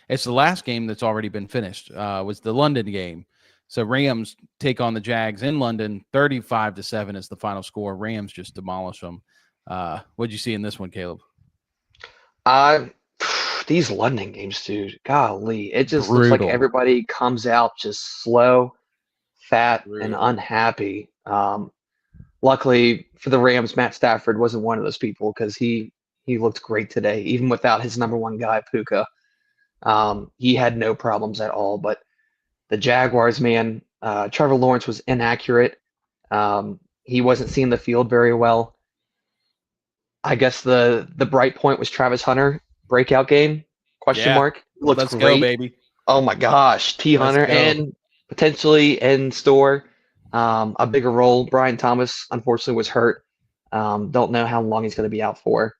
it's the last game that's already been finished. Was the London game. So Rams take on the Jags in London. 35-7 is the final score. Rams just demolish them. What'd you see in this one, Caleb? These London games, dude. Golly, it just looks like everybody comes out just slow, fat, and unhappy. Luckily for the Rams, Matt Stafford wasn't one of those people because he looked great today, even without his number one guy, Puka. He had no problems at all, but the Jaguars, man, Trevor Lawrence was inaccurate. He wasn't seeing the field very well. I guess the bright point was Travis Hunter breakout game? Question mark. Looks Let's great. Go, baby. Oh my gosh, T. Hunter and potentially in store a bigger role. Brian Thomas unfortunately was hurt. Don't know how long he's going to be out for.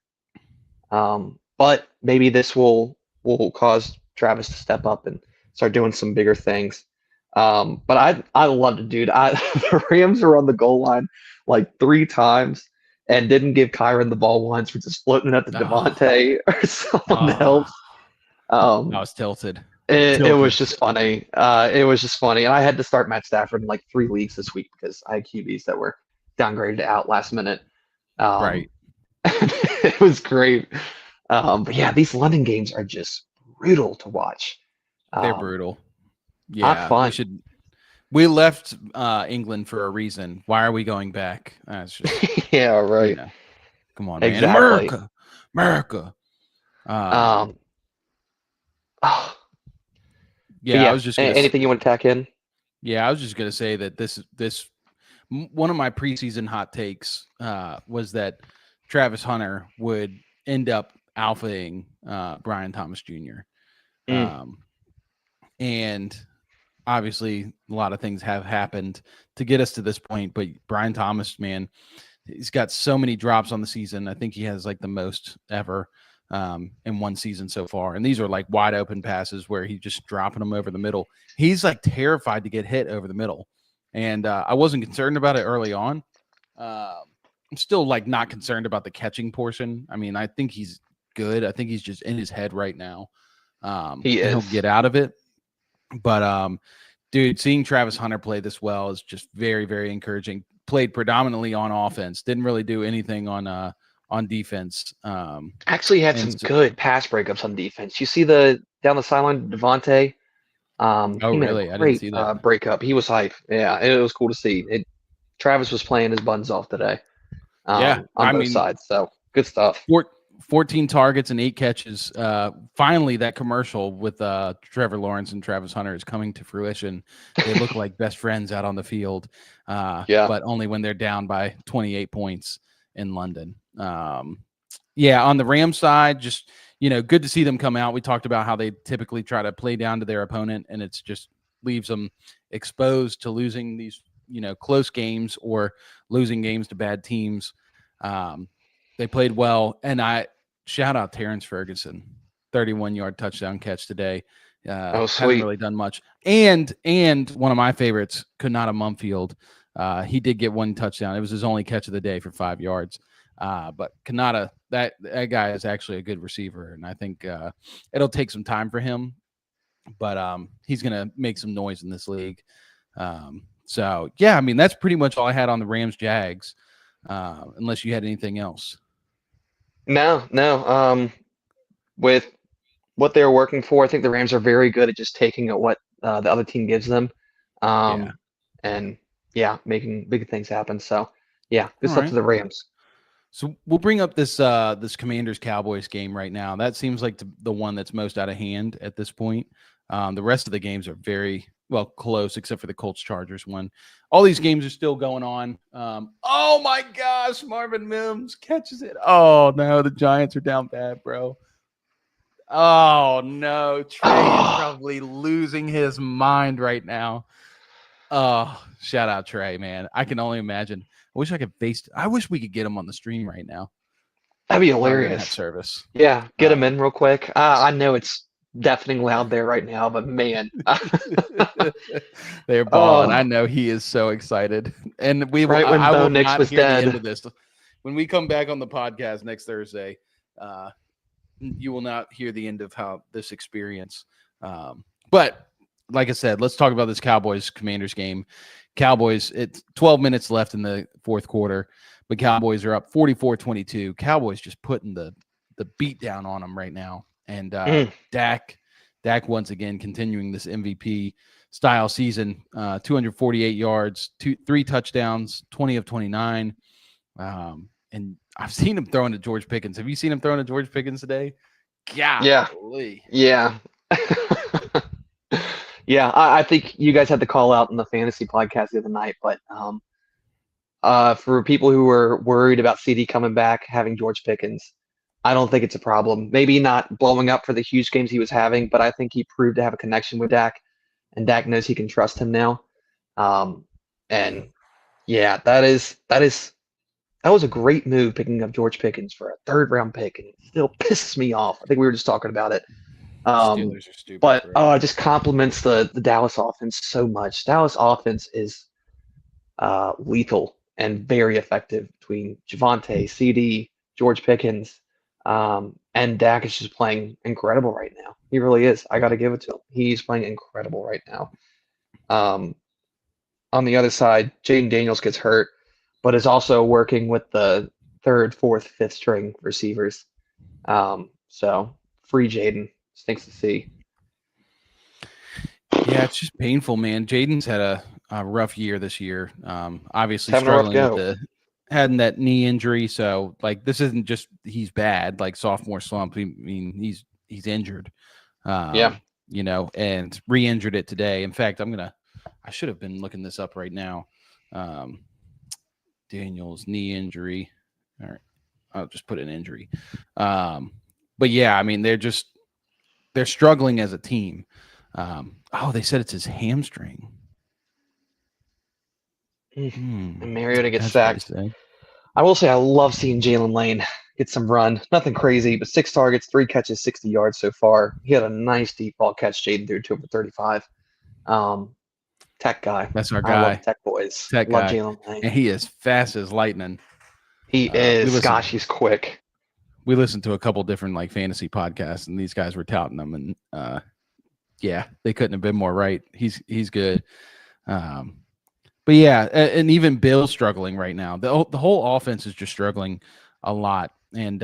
But maybe this will cause Travis to step up and start doing some bigger things. But I loved it, dude. The Rams were on the goal line like 3 times and didn't give Kyron the ball once. We're just floating it up to Devontae or someone else. I was tilted. It was just funny. It was just funny. And I had to start Matt Stafford in like 3 leagues this week because I had QBs that were downgraded out last minute. Right. It was great. But yeah, these London games are just brutal to watch. They're brutal. Yeah, not fun. We left England for a reason. Why are we going back? That's just, yeah, right. You know, come on, man. Exactly. America. Yeah, I was just gonna anything you want to tack in? Yeah, I was just gonna say that this one of my preseason hot takes was that Travis Hunter would end up alphaing Brian Thomas Jr. And obviously a lot of things have happened to get us to this point, but Brian Thomas, man, he's got so many drops on the season. I think he has like the most ever in one season so far. And these are like wide open passes where he's just dropping them over the middle. He's like terrified to get hit over the middle. And I wasn't concerned about it early on. I'm still like not concerned about the catching portion. I mean, I think he's good. I think he's just in his head right now. He'll get out of it. But dude, seeing Travis Hunter play this well is just very, very encouraging. Played predominantly on offense. Didn't really do anything on defense. Actually had some good pass breakups on defense. You see down the sideline, Devontae. Oh, really? I didn't see that breakup. He was hype. Yeah, it was cool to see. Travis was playing his buns off today. On both sides. So good stuff. 14 targets and 8 catches. Finally, that commercial with Trevor Lawrence and Travis Hunter is coming to fruition. They look like best friends out on the field, but only when they're down by 28 points in London. On the Rams side, just good to see them come out. We talked about how they typically try to play down to their opponent, and it's just leaves them exposed to losing these close games or losing games to bad teams. They played well, and I shout out Terrence Ferguson, 31-yard touchdown catch today. Sweet. Hasn't really done much. And one of my favorites, Kanata Mumfield, he did get one touchdown. It was his only catch of the day for 5 yards. But Kanata, that guy is actually a good receiver, and I think it'll take some time for him, but he's going to make some noise in this league. That's pretty much all I had on the Rams Jags, unless you had anything else. No. With what they're working for, I think the Rams are very good at just taking at what the other team gives them, and making big things happen. So good stuff to the Rams. So we'll bring up this Commanders Cowboys game right now. That seems like the one that's most out of hand at this point. The rest of the games are very close, except for the Colts Chargers one. All these games are still going on. Oh my gosh, Marvin Mims catches it. Oh no, the Giants are down bad, bro. Oh no, Trey is probably losing his mind right now. Oh, shout out Trey, man. I can only imagine. I wish we could get him on the stream right now. That'd be hilarious. That service. Yeah, get him in real quick. I know it's deafening loud there right now, but man, they're balling. I know he is so excited, and we will. I will Nix not was hear dead. the end of this. When we come back on the podcast next Thursday, you will not hear the end of how this experience. But like I said, let's talk about this Cowboys Commanders game. Cowboys, it's 12 minutes left in the fourth quarter, but Cowboys are up 44-22. Cowboys just putting the beat down on them right now. And Dak once again continuing this MVP style season, 248 yards, 3 touchdowns, 20 of 29. And I've seen him throwing to George Pickens. Have you seen him throwing to George Pickens today? Golly. Yeah. I think you guys had the call out in the fantasy podcast the other night, but for people who were worried about CD coming back, having George Pickens, I don't think it's a problem. Maybe not blowing up for the huge games he was having, but I think he proved to have a connection with Dak, and Dak knows he can trust him now. That was a great move picking up George Pickens for a 3rd round pick, and it still pisses me off. I think we were just talking about it. Steelers are stupid. But it just compliments the Dallas offense so much. Dallas offense is lethal and very effective between Javonte, CD, George Pickens, and Dak is just playing incredible right now. He really is. I got to give it to him. He's playing incredible right now. On the other side, Jaden Daniels gets hurt, but is also working with the 3rd, 4th, 5th string receivers. So free Jaden. Stinks to see. Yeah, it's just painful, man. Jaden's had a rough year this year. Obviously struggling with having that knee injury. So like this isn't just he's bad, like sophomore slump. I mean, he's injured. And re-injured it today. In fact, I should have been looking this up right now. Daniels knee injury. All right, I'll just put an injury. But yeah, I mean they're struggling as a team. They said it's his hamstring. And Mariota gets That's really sacked. sad. I will say I love seeing Jalen Lane get some run. Nothing crazy, but 6 targets, 3 catches, 60 yards so far. He had a nice deep ball catch. Jaden threw to over 35. Tech guy. That's our I love guy, Tech boys. tech Love guy, Jalen Lane. and he is fast as lightning. He is. Gosh, he's quick. We listened to a couple different like fantasy podcasts, and these guys were touting him, and yeah, they couldn't have been more right. He's good. But yeah, and even Bill's struggling right now. The whole offense is just struggling a lot. And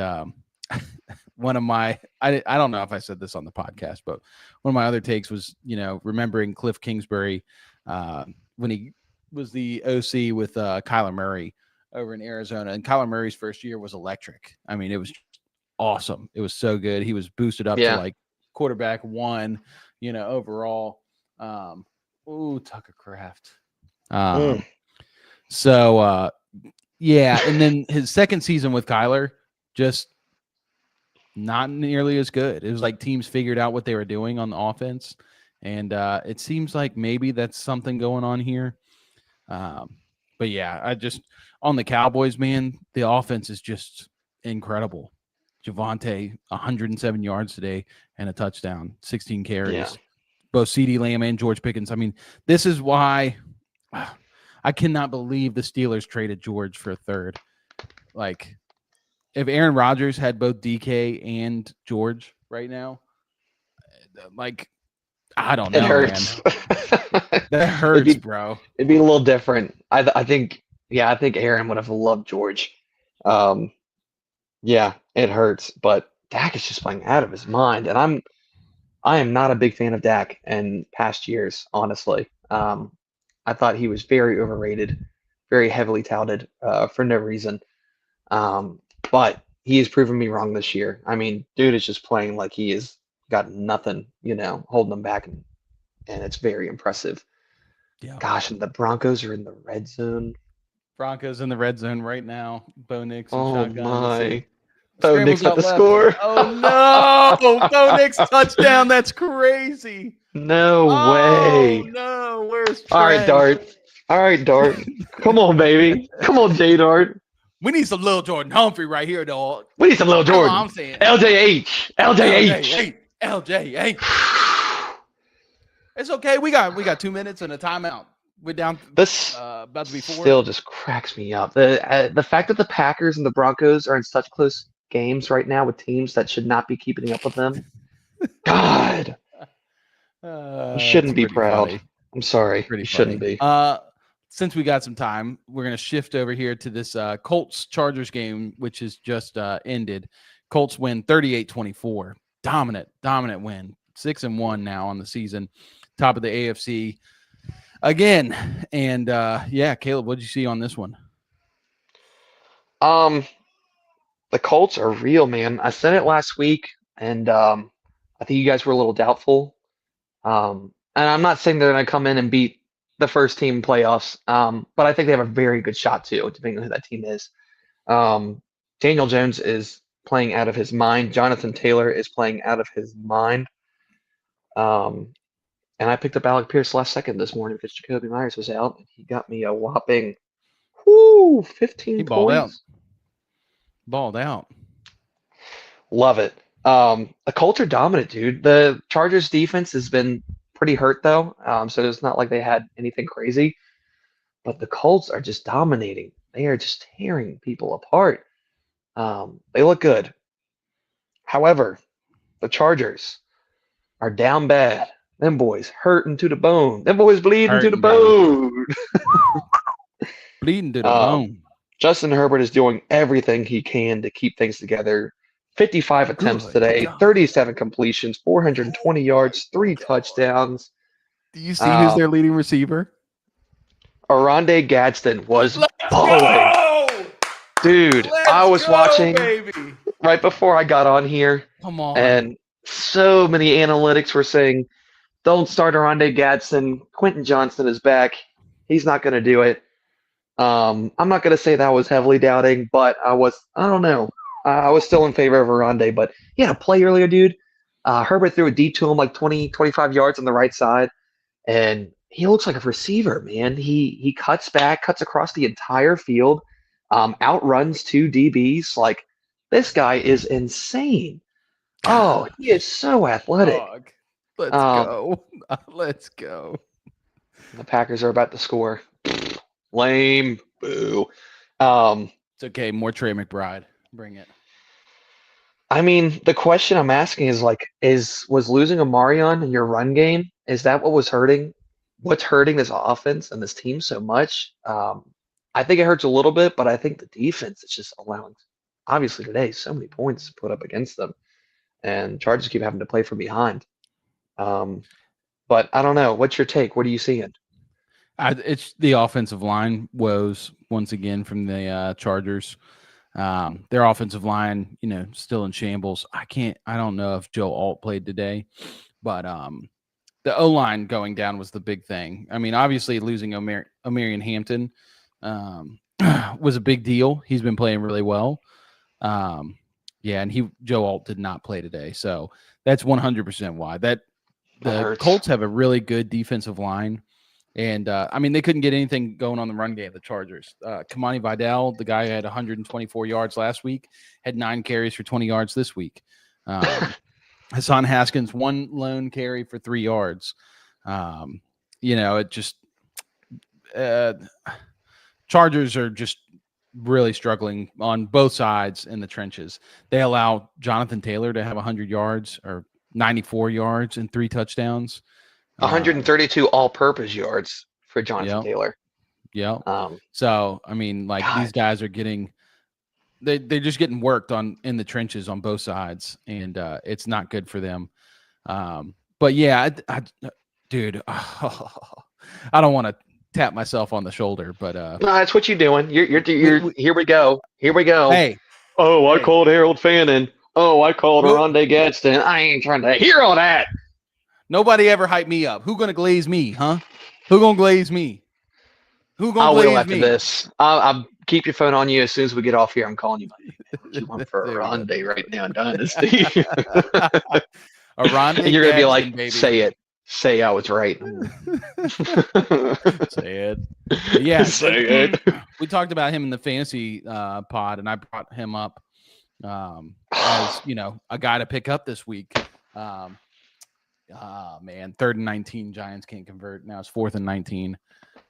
one of my I don't know if I said this on the podcast, but one of my other takes was, remembering Cliff Kingsbury when he was the OC with Kyler Murray over in Arizona. And Kyler Murray's first year was electric. I mean, it was awesome. It was so good. He was boosted up to like quarterback 1, overall. Tucker Kraft. So yeah, and then his second season with Kyler, just not nearly as good. It was like teams figured out what they were doing on the offense, and it seems like maybe that's something going on here. But yeah, I just on the Cowboys, man, the offense is just incredible. Javonte, 107 yards today and a touchdown, 16 carries. Yeah. Both CeeDee Lamb and George Pickens. I mean, this is why I cannot believe the Steelers traded George for a third. Like, if Aaron Rodgers had both DK and George right now, like, I don't know, it hurts. man. That hurts, bro. It'd be a little different. I think Aaron would have loved George. Yeah, it hurts, but Dak is just playing out of his mind, and I am not a big fan of Dak in past years, honestly. I thought he was very overrated, very heavily touted for no reason. But he has proven me wrong this year. I mean, dude is just playing like he has got nothing, holding him back, and it's very impressive. Yeah. Gosh, and the Broncos are in the red zone. Broncos in the red zone right now. Bo Nix and Oh shotgun. my. Bo Nix got the left. score. Oh no. Bo Nix touchdown. That's crazy. No way. Oh no. Where's Trey? All right, Dart. Come on, baby. Come on, J Dart. We need some little Jordan Humphrey right here, dog. We need some little Jordan. I'm saying LJH. LJH. It's okay. We got 2 minutes and a timeout. We're down. This about to be 4. Still just cracks me up. The fact that the Packers and the Broncos are in such close games right now with teams that should not be keeping up with them. God, you shouldn't be proud. Funny. I'm sorry, you shouldn't be. Since we got some time, we're gonna shift over here to this Colts Chargers game, which has just ended. Colts win 38-24. Dominant win. 6-1 now on the season. Top of the AFC. Again, and yeah, Caleb, what did you see on this one? The Colts are real, man. I said it last week, and I think you guys were a little doubtful. And I'm not saying they're going to come in and beat the first team playoffs, but I think they have a very good shot too, depending on who that team is. Daniel Jones is playing out of his mind. Jonathan Taylor is playing out of his mind. And I picked up Alec Pierce last second this morning because Jacoby Myers was out. And he got me a whopping 15 points. Balled out. Love it. The Colts are dominant, dude. The Chargers defense has been pretty hurt, though. So it's not like they had anything crazy. But the Colts are just dominating. They are just tearing people apart. They look good. However, the Chargers are down bad. Them boys hurting to the bone. Them boys bleeding to the bone. Bleeding to the bone. Justin Herbert is doing everything he can to keep things together. 55 attempts today, 37 completions, 420 yards, 3 touchdowns. Do you see who's their leading receiver? Oronde Gadsden was balling. Dude, I was watching right before I got on here. Come on. And so many analytics were saying, don't start Oronde Gadsden. Quentin Johnson is back. He's not going to do it. I'm not going to say that I was heavily doubting, but I don't know. I was still in favor of Arande, but he had a play earlier, dude. Herbert threw a deep to him like 20, 25 yards on the right side, and he looks like a receiver, man. He cuts back, cuts across the entire field, outruns two DBs. Like, this guy is insane. Oh, he is so athletic. Dog. Let's Um, go. Let's go. the Packers are about to score. Lame. Boo. Um, It's okay. More Trey McBride. Bring it. I mean, the question I'm asking is like, was losing Omarion in your run game, is that what was hurting? What's hurting this offense and this team so much? I think it hurts a little bit, but I think the defense is just allowing, obviously today, so many points put up against them, and Chargers keep having to play from behind. But I don't know. What's your take? What are you seeing? It's the offensive line woes once again from the Chargers. Their offensive line, still in shambles. I don't know if Joe Alt played today, but the O-line going down was the big thing. I mean, obviously losing Omarion Hampton was a big deal. He's been playing really well. And Joe Alt did not play today. So that's 100% why. The Colts have a really good defensive line. And, they couldn't get anything going on the run game, the Chargers. Kamani Vidal, the guy who had 124 yards last week, had 9 carries for 20 yards this week. Hassan Haskins, 1 lone carry for 3 yards. It just Chargers are just really struggling on both sides in the trenches. They allow Jonathan Taylor to have 100 yards or 94 yards and 3 touchdowns. 132 all-purpose yards for Jonathan Taylor. Yeah. So, these guys are getting they're just getting worked on in the trenches on both sides, and it's not good for them. But yeah, dude, I don't want to tap myself on the shoulder, but no, that's what you're doing. You're here we go. Hey. I called Harold Fannin. Oh, I called Arande Gadsden. I ain't trying to hear all that. Nobody ever hyped me up. Who gonna glaze me, huh? Who gonna glaze me? Who gonna glaze me? I will after this. I'll keep your phone on you as soon as we get off here. I'm calling you. What you want for Arande right now, Dynasty? Arande, you're gonna be like, baby. Say it. Say I was right. Say it. Yeah, say it. We talked about him in the fantasy pod, and I brought him up as a guy to pick up this week. Man, 3rd and 19, Giants can't convert. Now it's 4th and 19.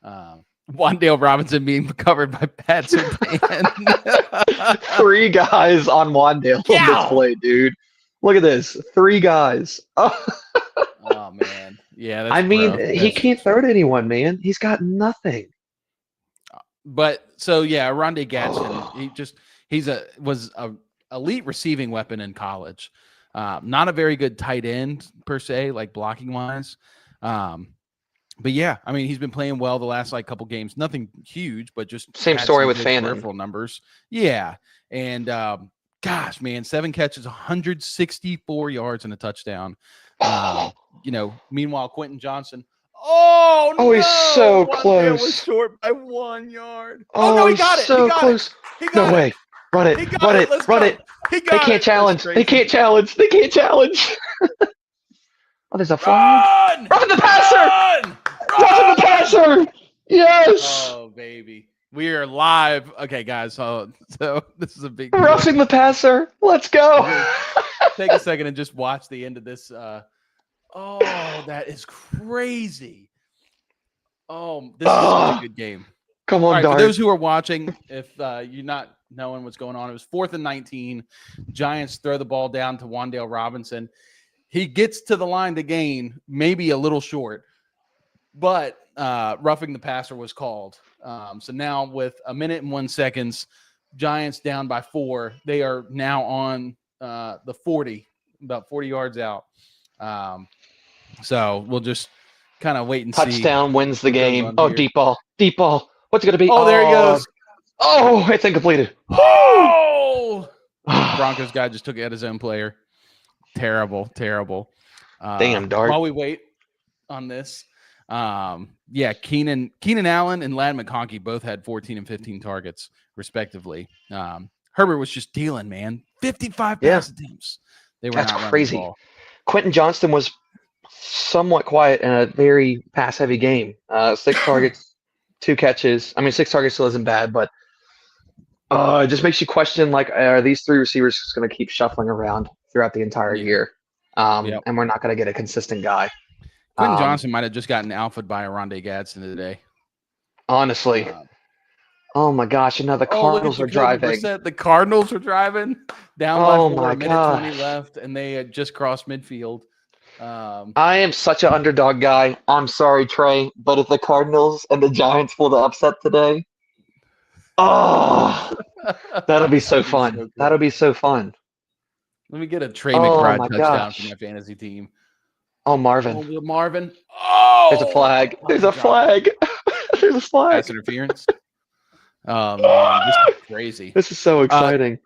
Wan'Dale Robinson being covered by Pat Surtain. 3 guys on Wan'Dale on this play, dude. Look at this. 3 guys. Oh man. Yeah, that's he can't throw to anyone, man. He's got nothing. But so yeah, Arande Gadsden, was a elite receiving weapon in college. Not a very good tight end per se, like blocking wise. But yeah, he's been playing well the last couple games. Nothing huge, but just same story with Fannin. Peripheral numbers. Yeah. And gosh, man, 7 catches, 164 yards and a touchdown. Meanwhile, Quentin Johnson. Oh, he's so close. Was short by 1 yard. Oh, no, he got it. So close. No way. Run it. Run it. They can't challenge. They can't challenge. Oh, there's a flag. Run the passer. Run the passer. Yes. Oh, baby. We are live. Okay, guys. So this is a big deal. Roughing the passer. Let's go. Take a second and just watch the end of this. That is crazy. This is a good game. Come on, for those who are watching, if you're not knowing what's going on, it was 4th and 19. Giants throw the ball down to Wan'Dale Robinson. He gets to the line to gain, maybe a little short, but roughing the passer was called. So now with 1 minute and 1 second, Giants down by 4. They are now on the 40, about 40 yards out. So we'll just kind of wait and see. Touchdown wins the game. Oh, deep ball. What's it going to be? Oh, there he goes. Oh, it's incompleted. Oh! Broncos guy just took it at his own player. Terrible. Damn, Dart. While we wait on this, Yeah, Keenan Allen and Ladd McConkey both had 14 and 15 targets, respectively. Herbert was just dealing, man. 55 pass attempts. They were That's not running the crazy. ball. Quentin Johnston was somewhat quiet in a very pass-heavy game. 6 targets, 2 catches. I mean, 6 targets still isn't bad, but it just makes you question, like, are these 3 receivers just going to keep shuffling around throughout the entire year? Yep. And we're not going to get a consistent guy. Quentin Johnson might have just gotten alphaed by Rondé Gadsden today. Honestly. Oh, my gosh. And now the Cardinals are driving. The Cardinals are driving down by 4, minute 20 left, and they had just crossed midfield. I am such an underdog guy. I'm sorry, Trey, but if the Cardinals and the Giants pull the upset today, that'll be so fun. So that'll be so fun. Let me get a Trey McBride touchdown for my fantasy team. Oh, Marvin. Oh, Marvin. Oh! There's a flag. There's a flag. There's a flag. Pass interference. Oh, man. This is crazy. This is so exciting.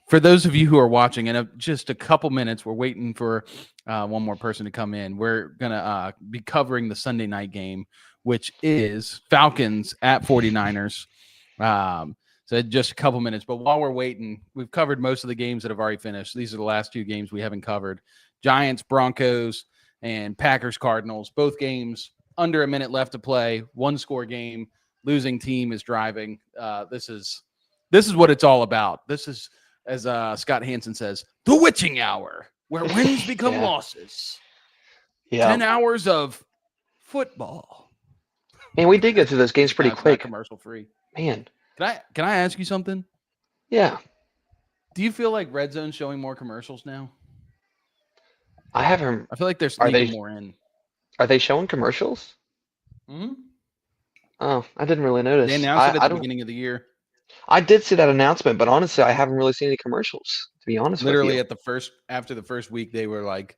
For those of you who are watching, in just a couple minutes, we're waiting for one more person to come in. We're going to be covering the Sunday night game, which is Falcons at 49ers. So just a couple minutes. But while we're waiting, we've covered most of the games that have already finished. These are the last 2 games we haven't covered. Giants, Broncos, and Packers, Cardinals. Both games under a minute left to play. 1-score game. Losing team is driving. This is what it's all about. This is, as Scott Hansen says, the witching hour, where wins become losses. Yeah. 10 hours of football. And we did get through those games pretty quick. Commercial free. Man. Can I ask you something? Yeah. Do you feel like Red Zone's showing more commercials now? I haven't. I feel like they're sneaking more in. Are they showing commercials? Mm-hmm. Oh, I didn't really notice. They announced it at the beginning of the year. I did see that announcement, but honestly, I haven't really seen any commercials, to be honest with you. Literally after the first week, they were like,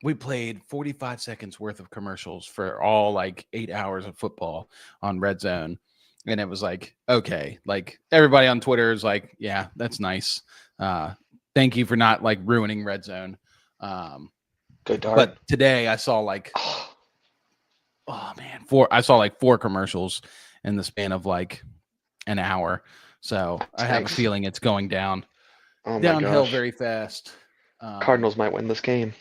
we played 45 seconds worth of commercials for all like 8 hours of football on Red Zone. And it was like, okay, like everybody on Twitter is like, yeah, that's nice. Thank you for not like ruining Red Zone. Good dart. But today I saw like, I saw like 4 commercials in the span of like an hour. So I have a feeling it's going downhill very fast. Cardinals might win this game.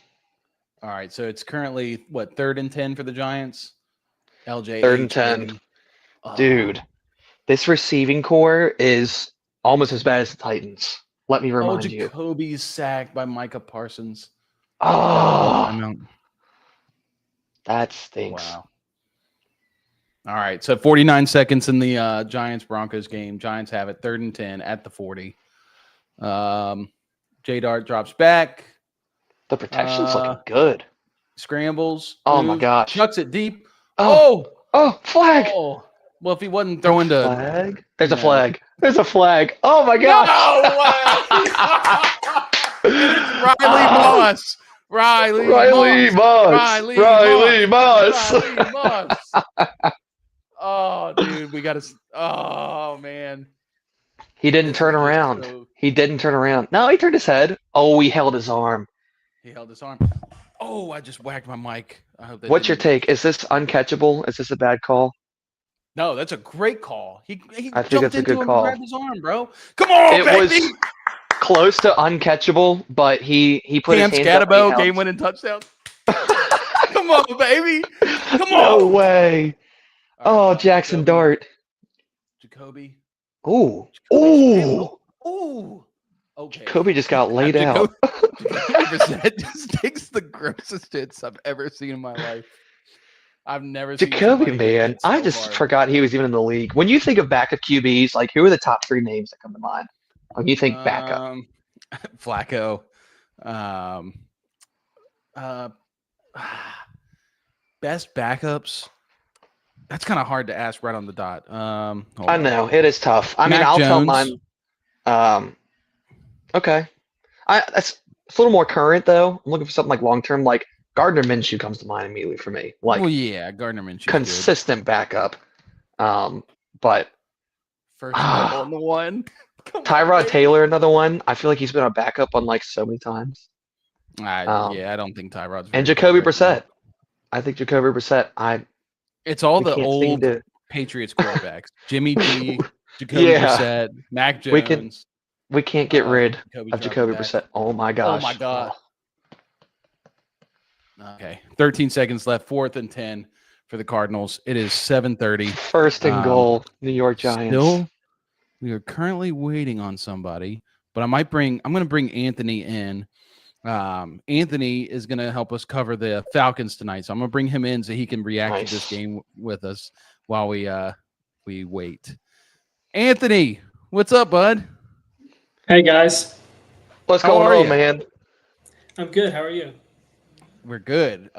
All right. So it's currently 3rd and 10 for the Giants? LJ. 3rd and 10. Dude, this receiving core is almost as bad as the Titans. Let me remind you. Jacoby's sacked by Micah Parsons. Oh, that stinks. Wow. All right, so 49 seconds in the Giants-Broncos game. Giants have it 3rd and 10 at the 40. J-Dart drops back. The protection's looking good. Scrambles. Oh, my gosh. Chucks it deep. Oh, flag. Oh. Well, if he wasn't throwing to flag, there's a flag. There's a flag. Oh my gosh! No Riley Moss. Riley Moss. Oh, dude, we got to. Oh man. He didn't turn around. No, he turned his head. Oh, he held his arm. Oh, I just whacked my mic. I hope. What's your take? Is this uncatchable? Is this a bad call? No, that's a great call. He I think that's a good call. And grabbed his arm, bro. Come on, it baby. Was close to uncatchable, but he put his hands up. Game-winning touchdown. Come on, baby. Come on. No way. Oh, Jackson Dart. Jacoby. Ooh. Okay. Jacoby just got laid out. Jacoby just takes the grossest hits I've ever seen in my life. I've never seen Jacoby, man. I just forgot he was even in the league. When you think of backup QBs, like who are the top 3 names that come to mind? When you think backup, Flacco. Best backups. That's kind of hard to ask right on the dot. I know it is tough. I mean, I'll tell mine. Okay, it's a little more current though. I'm looking for something like long term, like. Gardner Minshew comes to mind immediately for me. Like, Gardner Minshew, consistent backup. But first on the one. Tyrod Taylor, another one. I feel like he's been a backup on like so many times. I don't think Tyrod's. And Jacoby Brissett. I think Jacoby Brissett. It's all We the can't seem old to. Patriots quarterbacks: Jimmy G, Jacoby Yeah, Brissett, Mac we can. Jones. We can't get rid Jacoby of dropping Jacoby back. Brissett. Oh my Oh my gosh. god. Oh. Okay, 13 seconds left. 4th and 10 for the Cardinals. It is 7:30. First and goal, New York Giants. Still, we are currently waiting on somebody, but I'm going to bring Anthony in. Anthony is going to help us cover the Falcons tonight, so I'm going to bring him in so he can react to this game with us while we wait. Anthony, what's up, bud? Hey guys, What's How going are on, ya? man? I'm good. How are you? We're good.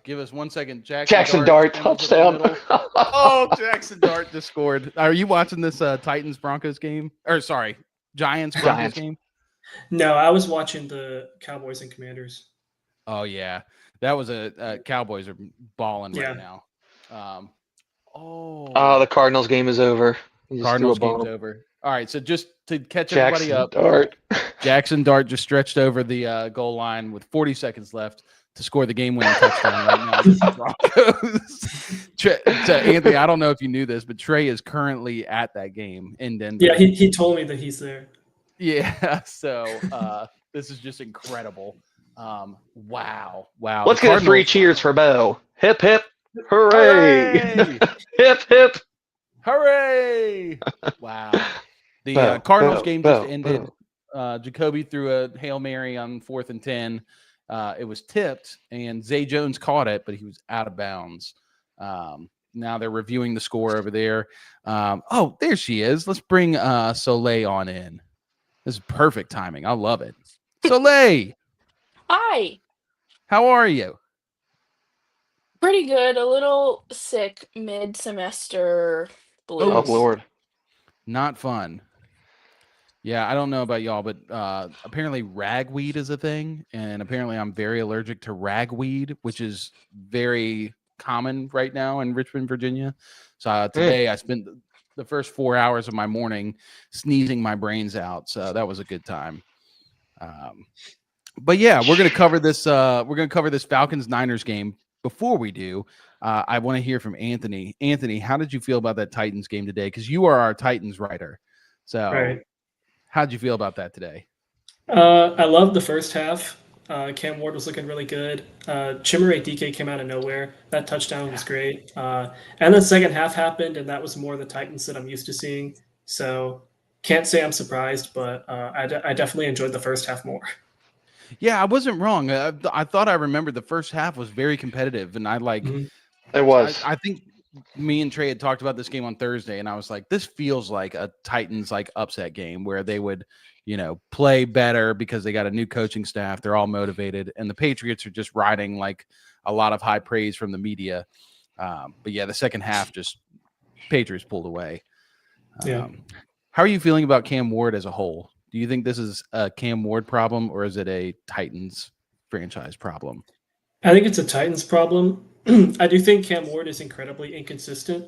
Give us 1 second. Jackson Dart scrambles up the touchdown. middle. Oh, Jackson Dart just scored. Are you watching this Titans Broncos game? Or sorry, Giants Broncos Giants. game? No, I was watching the Cowboys and Commanders. Oh yeah, that was a Cowboys are balling Yeah. right now. The Cardinals game is over. He just Cardinals threw a game's bomb. over. All right, so just to catch Jackson everybody up, Dart. Jackson Dart just stretched over the goal line with 40 seconds left to score the game-winning touchdown right now against the Broncos. So Anthony, I don't know if you knew this, but Trey is currently at that game in Denver. Yeah, he told me that he's there. Yeah, so this is just incredible. Wow. Let's get 3 cheers for Bo. Hip, hip, hooray! Hooray! Hip, hip. Hooray! Wow. The Cardinals game just ended. Jacoby threw a Hail Mary on 4th and 10. It was tipped, and Zay Jones caught it, but he was out of bounds. Now they're reviewing the score over there. Oh, there she is. Let's bring Soleil on in. This is perfect timing. I love it. Soleil, Hi. how are you? Pretty good. A little sick mid-semester blues. Oh, Lord. Not fun. Yeah, I don't know about y'all, but apparently ragweed is a thing, and apparently I'm very allergic to ragweed, which is very common right now in Richmond, Virginia. So today I spent the first 4 hours of my morning sneezing my brains out, so that was a good time. But yeah, we're gonna cover this. We're gonna cover this Falcons-Niners game. Before we do, I want to hear from Anthony. Anthony, how did you feel about that Titans game today? Because you are our Titans writer. So. Right. How'd you feel about that today? I loved the first half. Cam Ward was looking really good. Chimere DK came out of nowhere. That touchdown was great. And then second half happened, and that was more the Titans that I'm used to seeing. So can't say I'm surprised, but I definitely enjoyed the first half more. Yeah, I wasn't wrong. I thought I remembered the first half was very competitive, and I like. Mhm. It was. I think me and Trey had talked about this game on Thursday, and I was like, this feels like a Titans like upset game where they would, play better because they got a new coaching staff. They're all motivated, and the Patriots are just riding like a lot of high praise from the media. But yeah, the second half just Patriots pulled away. Yeah. How are you feeling about Cam Ward as a whole? Do you think this is a Cam Ward problem, or is it a Titans franchise problem? I think it's a Titans problem. I do think Cam Ward is incredibly inconsistent,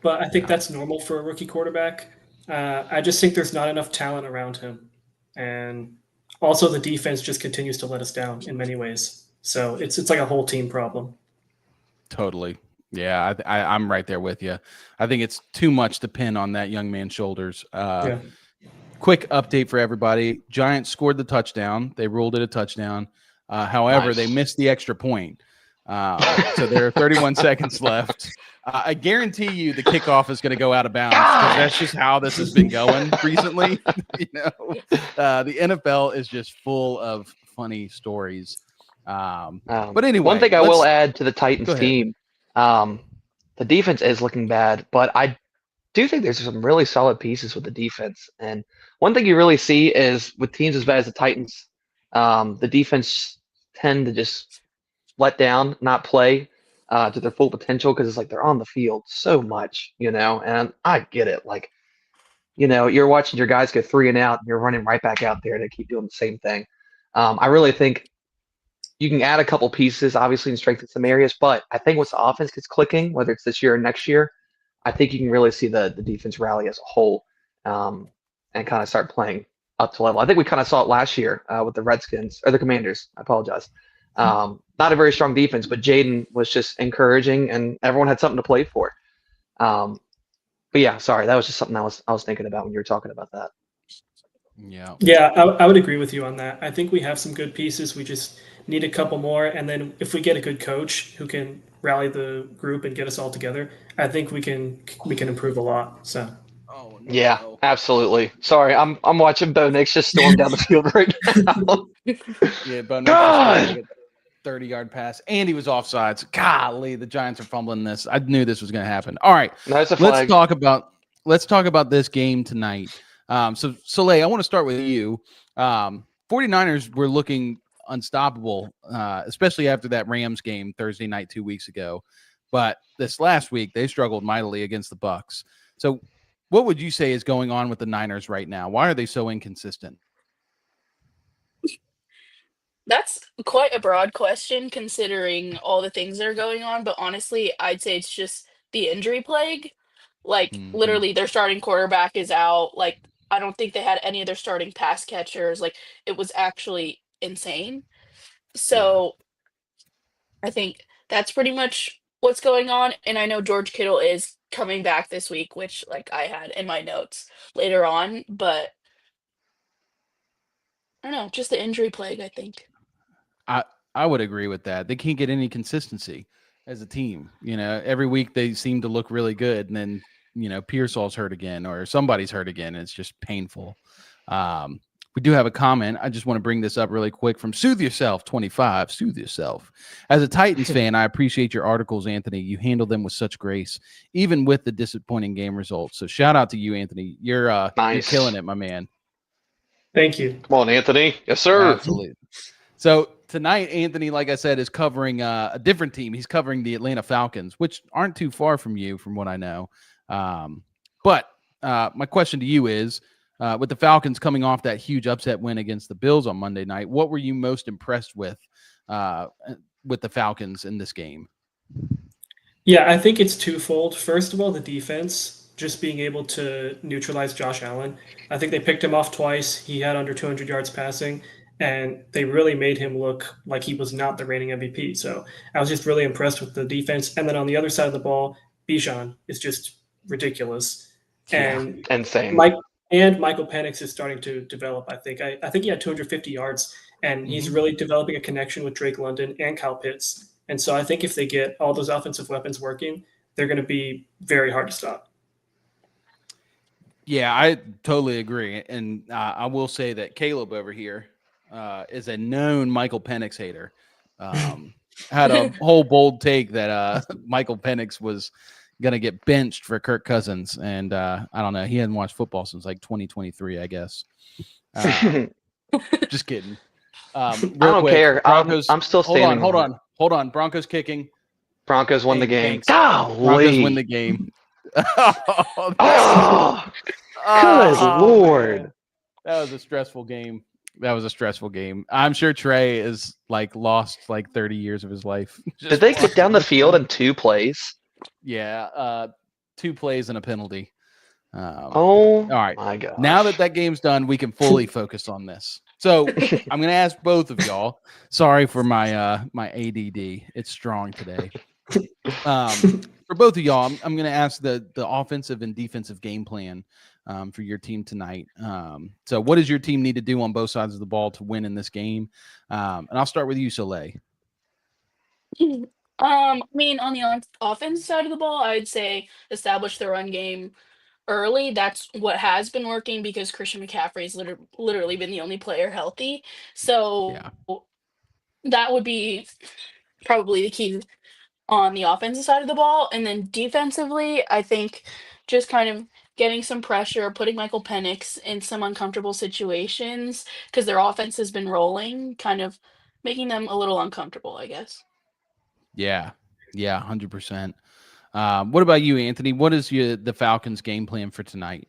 but I think that's normal for a rookie quarterback. I just think there's not enough talent around him. And also the defense just continues to let us down in many ways. So it's like a whole team problem. Totally. Yeah, I'm right there with you. I think it's too much to pin on that young man's shoulders. Yeah. Quick update for everybody. Giants scored the touchdown. They ruled it a touchdown. However, Nice. they missed the extra point. So there are 31 seconds left. I guarantee you the kickoff is going to go out of bounds because that's just how this has been going recently. The NFL is just full of funny stories. But anyway, one thing I will add to the Titans team, the defense is looking bad, but I do think there's some really solid pieces with the defense. And one thing you really see is with teams as bad as the Titans, the defense tend to just let down, not play to their full potential because it's like they're on the field so much, and I get it. Like, you're watching your guys go 3 and out, and you're running right back out there to keep doing the same thing. I really think you can add a couple pieces, obviously, and strengthen some areas, but I think once the offense gets clicking, whether it's this year or next year, I think you can really see the defense rally as a whole and kind of start playing up to level. I think we kind of saw it last year with the Redskins or the Commanders. I apologize. not a very strong defense, but Jaden was just encouraging, and everyone had something to play for. But yeah, sorry, that was just something I was thinking about when you were talking about that. Yeah, I would agree with you on that. I think we have some good pieces. We just need a couple more, and then if we get a good coach who can rally the group and get us all together, I think we can improve a lot. So. Oh no. Yeah, absolutely. Sorry, I'm watching Bo Nix just storm down the field right now. Yeah, Bo Nix God! just like a 30-yard pass, and he was offsides. Golly, the Giants are fumbling this. I knew this was going to happen. All right, That's a flag. let's talk about this game tonight. So Soleil, I want to start with you. 49ers were looking unstoppable, especially after that Rams game Thursday night 2 weeks ago. But this last week, they struggled mightily against the Bucs. So what would you say is going on with the Niners right now? Why are they so inconsistent? That's quite a broad question considering all the things that are going on, but honestly, I'd say it's just the injury plague. Like, literally, their starting quarterback is out. Like, I don't think they had any of their starting pass catchers. Like, it was actually insane. So I think that's pretty much what's going on. And I know George Kittle is coming back this week, which, like, I had in my notes later on, but I don't know, just the injury plague, I think. I would agree with that. They can't get any consistency as a team. You know, every week they seem to look really good, and then Pearsall's hurt again or somebody's hurt again. And it's just painful. We do have a comment. I just want to bring this up really quick from Soothe Yourself 25. Soothe Yourself. As a Titans fan, I appreciate your articles, Anthony. You handle them with such grace, even with the disappointing game results. So shout out to you, Anthony. You're you're killing it, my man. Thank you. Come on, Anthony. Yes, sir. Absolutely. So tonight, Anthony, like I said, is covering a different team. He's covering the Atlanta Falcons, which aren't too far from you, from what I know. But my question to you is, with the Falcons coming off that huge upset win against the Bills on Monday night, what were you most impressed with the Falcons in this game? Yeah, I think it's twofold. First of all, the defense, just being able to neutralize Josh Allen. I think they picked him off twice. He had under 200 yards passing, and they really made him look like he was not the reigning MVP. So I was just really impressed with the defense. And then on the other side of the ball, Bijan is just ridiculous. And insane. Michael Penix is starting to develop, I think. I think he had 250 yards, and he's really developing a connection with Drake London and Kyle Pitts. And so I think if they get all those offensive weapons working, they're going to be very hard to stop. Yeah, I totally agree. And I will say that Caleb over here is a known Michael Penix hater. Had a whole bold take that Michael Penix was going to get benched for Kirk Cousins. And I don't know. He hadn't watched football since like 2023, I guess. Just kidding. I don't care. Broncos, I'm still standing. Hold on. Broncos kicking. Broncos won the game. Broncos win the game. Good Lord. That was a stressful game. I'm sure Trey is lost 30 years of his life. Did they get down the field in 2 plays? Yeah, 2 plays and a penalty. All right. My God. Now that game's done, we can fully focus on this. So I'm going to ask both of y'all. Sorry for my my ADD. It's strong today. For both of y'all, I'm going to ask the offensive and defensive game plan for your team tonight. So what does your team need to do on both sides of the ball to win in this game? And I'll start with you, Soleil. I mean, on the offense side of the ball, I'd say establish the run game early. That's what has been working because Christian McCaffrey's literally been the only player healthy. So that would be probably the key on the offensive side of the ball. And then defensively, I think just kind of getting some pressure, putting Michael Penix in some uncomfortable situations because their offense has been rolling, kind of making them a little uncomfortable, I guess. Yeah, 100%. What about you, Anthony? What is the Falcons' game plan for tonight?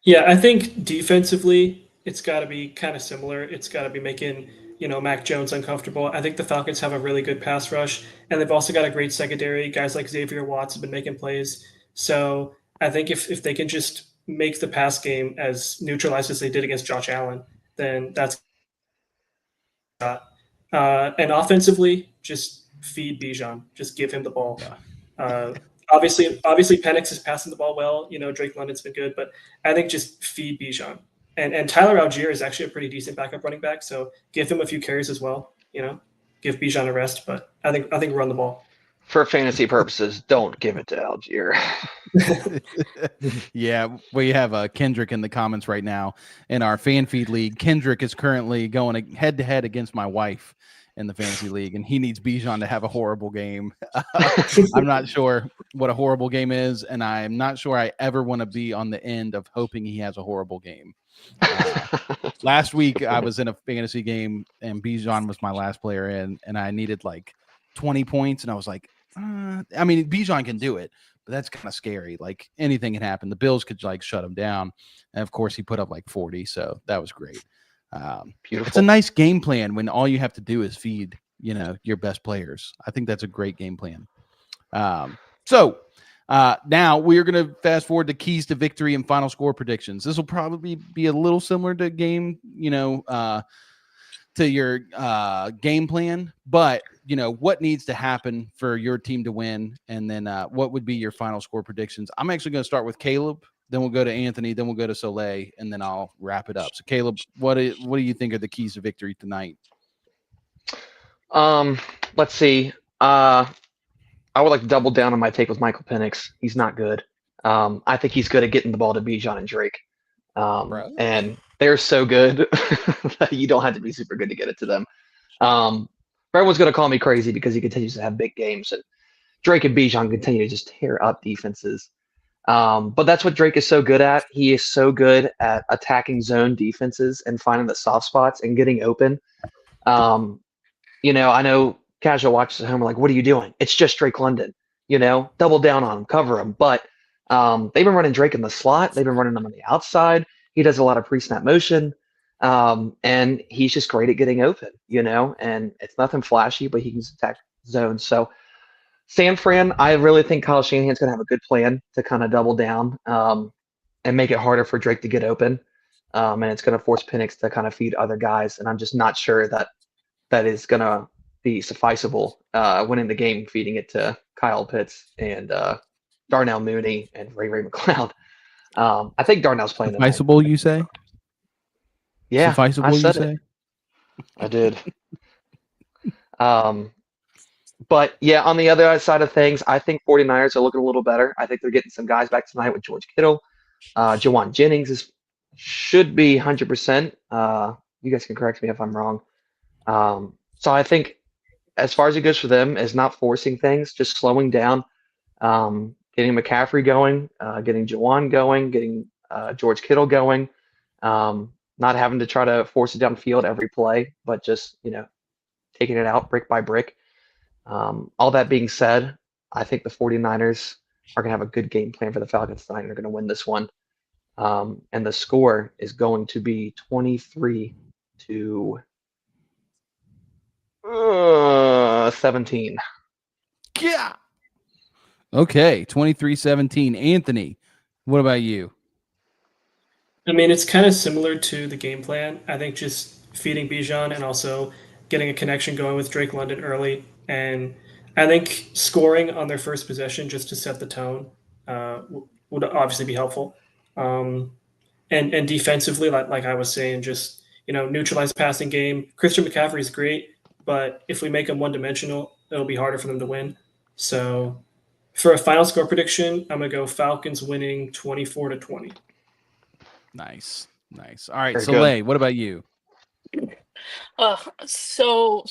Yeah, I think defensively, it's got to be kind of similar. It's got to be making Mac Jones uncomfortable. I think the Falcons have a really good pass rush, and they've also got a great secondary. Guys like Xavier Watts have been making plays. So I think if they can just make the pass game as neutralized as they did against Josh Allen, then that's And offensively, just feed Bijan. Just give him the ball. Yeah. Obviously, Penix is passing the ball well. Drake London's been good, but I think just feed Bijan. And Tyler Algier is actually a pretty decent backup running back, so give him a few carries as well. Give Bijan a rest, but I think run the ball. For fantasy purposes, don't give it to Algier. Yeah, we have Kendrick in the comments right now in our fan feed league. Kendrick is currently going head to head against my wife in the fantasy league, and he needs Bijan to have a horrible game. I'm not sure what a horrible game is, and I'm not sure I ever want to be on the end of hoping he has a horrible game. Last week, I was in a fantasy game, and Bijan was my last player in, and I needed like 20 points, and I was like, Bijan can do it, but that's kind of scary. Like anything can happen. The Bills could like shut him down. And of course he put up like 40. So that was great. Beautiful. It's a nice game plan when all you have to do is feed, your best players. I think that's a great game plan. So now we're going to fast forward to keys to victory and final score predictions. This will probably be a little similar to game, to your game plan, but what needs to happen for your team to win, and then what would be your final score predictions. I'm actually going to start with Caleb, then we'll go to Anthony, then we'll go to Soleil, and then I'll wrap it up. So Caleb, what do you think are the keys to victory tonight? Let's see. I would like to double down on my take with Michael Penix. He's not good. I think he's good at getting the ball to Bijan and Drake. And they're so good that you don't have to be super good to get it to them. Everyone's going to call me crazy because he continues to have big games, and Drake and Bijan continue to just tear up defenses. But that's what Drake is so good at. He is so good at attacking zone defenses and finding the soft spots and getting open. I know casual watchers at home are like, what are you doing? It's just Drake London. Double down on him, cover him. But they've been running Drake in the slot. They've been running him on the outside. He does a lot of pre-snap motion. And he's just great at getting open, and it's nothing flashy, but he can attack zones. So San Fran, I really think Kyle Shanahan's going to have a good plan to kind of double down and make it harder for Drake to get open. And it's going to force Penix to kind of feed other guys. And I'm just not sure that is going to be sufficeable winning the game, feeding it to Kyle Pitts and Darnell Mooney and Ray McLeod. I think Darnell's playing sufficeable, you say? Yeah, sufficeable, I said you say? it. I did. But yeah, on the other side of things, I think 49ers are looking a little better. I think they're getting some guys back tonight with George Kittle. Jawan Jennings should be 100%. You guys can correct me if I'm wrong. So I think as far as it goes for them is not forcing things, just slowing down, getting McCaffrey going, getting Jawan going, getting George Kittle going. Not having to try to force it downfield every play, but just, taking it out brick by brick. All that being said, I think the 49ers are going to have a good game plan for the Falcons tonight. They're going to win this one. And the score is going to be 23-17. Yeah. Okay, 23-17. Anthony, what about you? It's kind of similar to the game plan. I think just feeding Bijan and also getting a connection going with Drake London early. And I think scoring on their first possession just to set the tone would obviously be helpful. And defensively, like I was saying, just, neutralize passing game. Christian McCaffrey is great, but if we make him one-dimensional, it'll be harder for them to win. So for a final score prediction, I'm going to go Falcons winning 24-20. Nice. All right, Very Soleil, what about you? So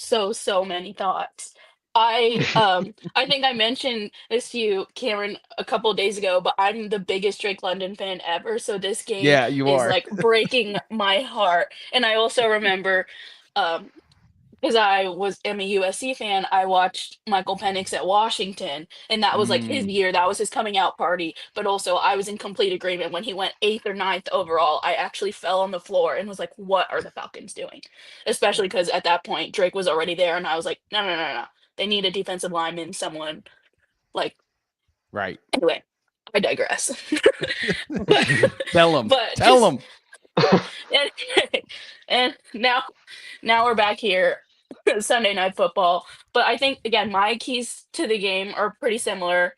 many thoughts. I think I mentioned this to you, Cameron, a couple of days ago, but I'm the biggest Drake London fan ever. So this game you is are. like breaking my heart. And I also remember, because am a USC fan, I watched Michael Penix at Washington, and that was like his year. That was his coming out party. But also, I was in complete agreement when he went 8th or 9th overall. I actually fell on the floor and was like, "What are the Falcons doing?" Especially because at that point Drake was already there, and I was like, "No. They need a defensive lineman, someone like." Right. Anyway, I digress. Tell them. But Tell them. and now we're back here. Sunday Night Football. But I think, again, my keys to the game are pretty similar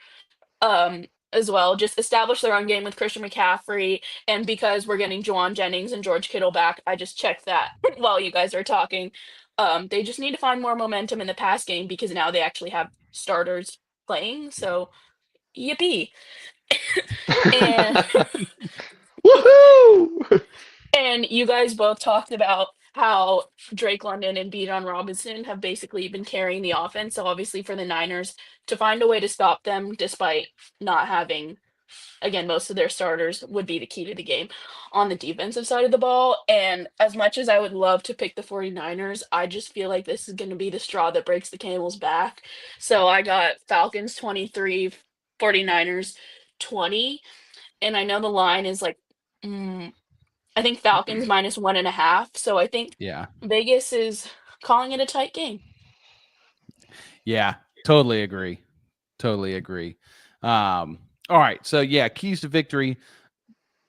as well. Just establish the run game with Christian McCaffrey. And because we're getting Juwan Jennings and George Kittle back, I just checked that while you guys are talking. They just need to find more momentum in the pass game because now they actually have starters playing. So, yippee. And Woohoo! and you guys both talked about how Drake London and Bijan Robinson have basically been carrying the offense. So obviously for the Niners to find a way to stop them despite not having, again, most of their starters would be the key to the game on the defensive side of the ball. And as much as I would love to pick the 49ers, I just feel like this is going to be the straw that breaks the camel's back. So I got Falcons 23, 49ers 20. And I know the line is like, I think Falcons -1.5. So I think Yeah. Vegas is calling it a tight game. Yeah, totally agree. Totally agree. All right. So yeah, keys to victory.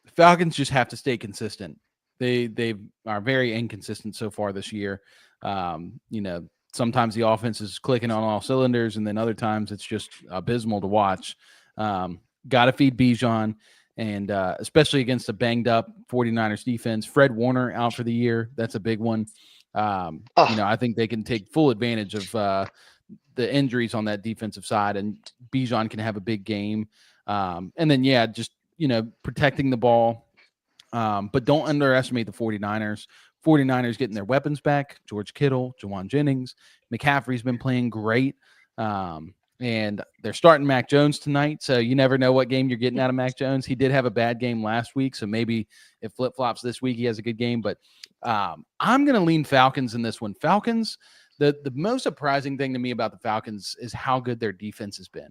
Falcons just have to stay consistent. They are very inconsistent so far this year. Sometimes the offense is clicking on all cylinders, and then other times it's just abysmal to watch. Got to feed Bijan, and especially against a banged up 49ers defense. Fred Warner out for the year. That's a big one. I think they can take full advantage of the injuries on that defensive side, and Bijan can have a big game. And then, just, protecting the ball. But don't underestimate the 49ers. 49ers getting their weapons back. George Kittle, Juwan Jennings. McCaffrey's been playing great. And they're starting Mac Jones tonight, so you never know what game you're getting out of Mac Jones. He did have a bad game last week, so maybe it flip-flops this week. He has a good game. But I'm going to lean Falcons in this one. Falcons, the most surprising thing to me about the Falcons is how good their defense has been.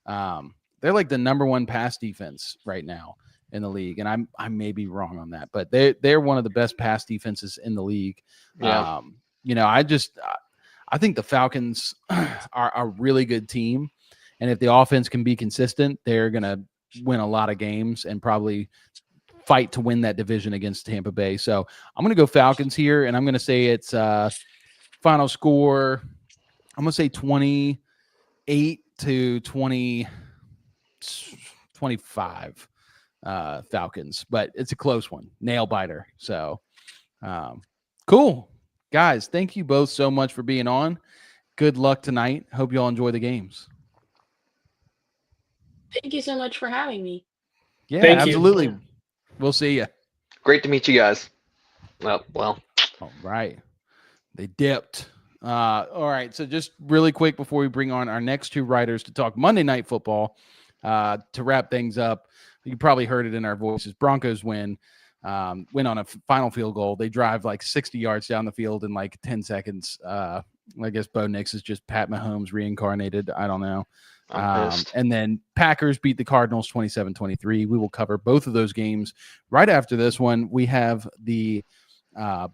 They're like the number one pass defense right now in the league, and I may be wrong on that, but they're one of the best pass defenses in the league. Yeah. I think the Falcons are a really good team, and if the offense can be consistent, they're going to win a lot of games and probably fight to win that division against Tampa Bay. So I'm going to go Falcons here, and I'm going to say it's final score. I'm going to say 28 to 25 Falcons, but it's a close one, nail biter. So cool. Guys, thank you both so much for being on. Good luck tonight. Hope you all enjoy the games. Thank you so much for having me. Yeah, Thank you. absolutely. We'll see you. Great to meet you guys. Well. All right. They dipped. All right. So just really quick before we bring on our next two writers to talk Monday Night Football, to wrap things up, you probably heard it in our voices. Broncos win on a final field goal. They drive like 60 yards down the field in like 10 seconds. I guess Bo Nix is just Pat Mahomes reincarnated. I don't know. And then Packers beat the Cardinals 27-23. We will cover both of those games right after this one. We have the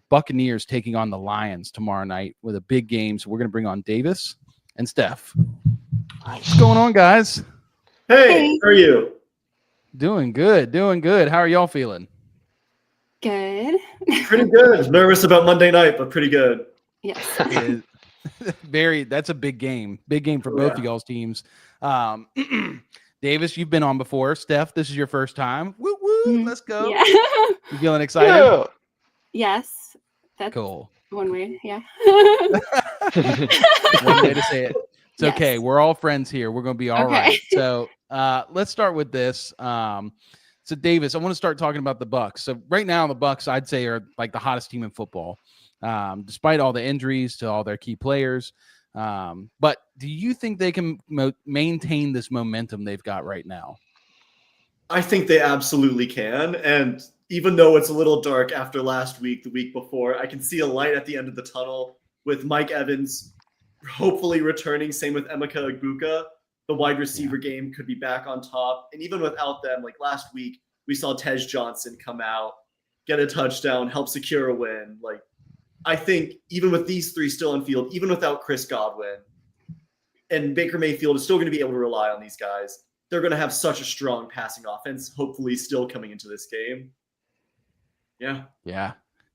Buccaneers taking on the Lions tomorrow night with a big game. So we're going to bring on Davis and Steph. What's going on, guys? Hey, how are you? Doing good. How are y'all feeling? Good. Pretty good. Nervous about Monday night, but pretty good. Yes. That's a big game. Big game for both of y'all's teams. Davis, you've been on before. Steph, this is your first time. Woo woo. Let's go. Yeah. You feeling excited? Yeah. Yes. That's Cool. one way. Yeah. One way to say it. It's Yes. okay. We're all friends here. We're going to be all Okay. right. So let's start with this. So Davis, I want to start talking about the Bucs. So right now, the Bucs, I'd say, are like the hottest team in football, despite all the injuries to all their key players. But do you think they can maintain this momentum they've got right now? I think they absolutely can. And even though it's a little dark after last week, the week before, I can see a light at the end of the tunnel with Mike Evans hopefully returning. Same with Emeka Egbuka. The wide receiver game could be back on top. And even without them, like last week, we saw Tej Johnson come out, get a touchdown, help secure a win. Like, I think even with these three still on field, even without Chris Godwin, and Baker Mayfield is still going to be able to rely on these guys, they're going to have such a strong passing offense, hopefully still coming into this game. Yeah.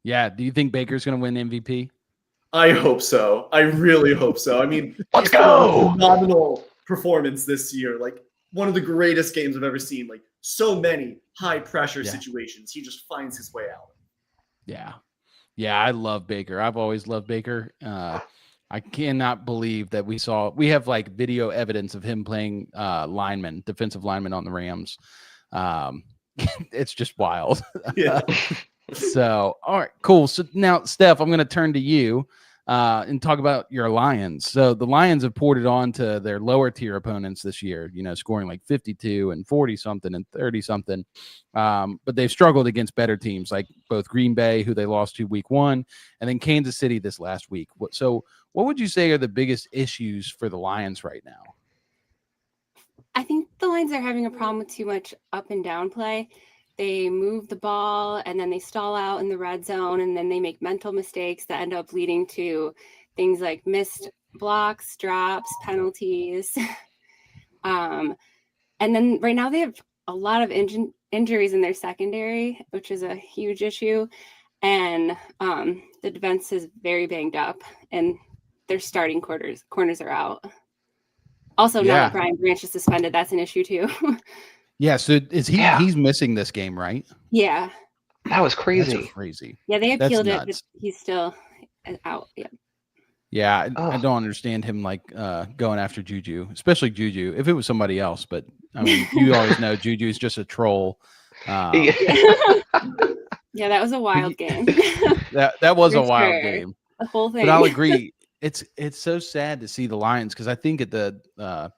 Yeah. Do you think Baker's going to win MVP? I hope so. I really hope so. I mean, Let's he's had a go! phenomenal performance this year. Like one of the greatest games I've ever seen. Like so many high pressure situations. He just finds his way out. Yeah. Yeah, I love Baker. I've always loved Baker. I cannot believe that we have like video evidence of him playing defensive lineman on the Rams. It's just wild. Yeah. So, all right, cool. So now, Steph, I'm going to turn to you and talk about your Lions. So the Lions have poured it on to their lower tier opponents this year, scoring like 52 and 40 something and 30 something. But they've struggled against better teams like both Green Bay, who they lost to week 1, and then Kansas City this last week. So what would you say are the biggest issues for the Lions right now? I think the Lions are having a problem with too much up and down play. They move the ball and then they stall out in the red zone, and then they make mental mistakes that end up leading to things like missed blocks, drops, penalties. And then right now they have a lot of injuries in their secondary, which is a huge issue. And the defense is very banged up, and their starting corners are out. Also, now that Brian Branch is suspended, that's an issue too. Yeah, so is he? Yeah. He's missing this game, right? Yeah. That was crazy. That's crazy. Yeah, they appealed it, nuts. but he's still out. Yeah. Yeah, I don't understand him like going after Juju, especially Juju. If it was somebody else, but I mean, you always know Juju is just a troll. Yeah, that was a wild game. that was For a wild sure. game. The whole thing. But I'll agree. It's so sad to see the Lions because I think at the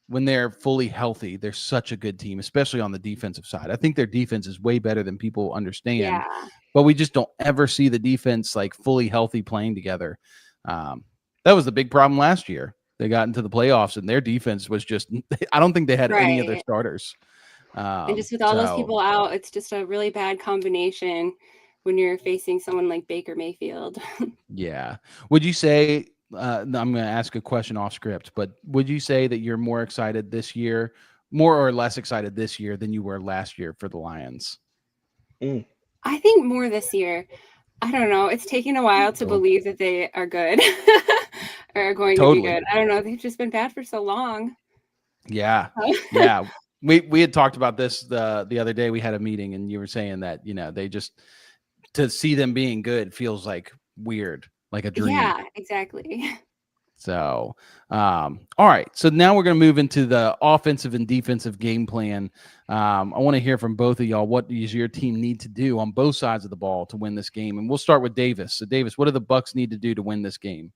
when they're fully healthy, they're such a good team, especially on the defensive side. I think their defense is way better than people understand. Yeah. But we just don't ever see the defense like fully healthy playing together. That was the big problem last year. They got into the playoffs and their defense was just, I don't think they had any of their starters. And just with all those people out, it's just a really bad combination when you're facing someone like Baker Mayfield. Yeah. Would you say, I'm going to ask a question off script, but would you say that you're more excited this year, more or less excited this year than you were last year for the Lions? I think more this year. I don't know. It's taken a while to believe that they are good or are going to be good. I don't know. They've just been bad for so long. Yeah. Yeah. We had talked about this the other day. We had a meeting and you were saying that, they just, to see them being good feels like weird, like a dream. Yeah, exactly. So, all right. So now we're going to move into the offensive and defensive game plan. I want to hear from both of y'all. What does your team need to do on both sides of the ball to win this game? And we'll start with Davis. So, Davis, what do the Bucs need to do to win this game?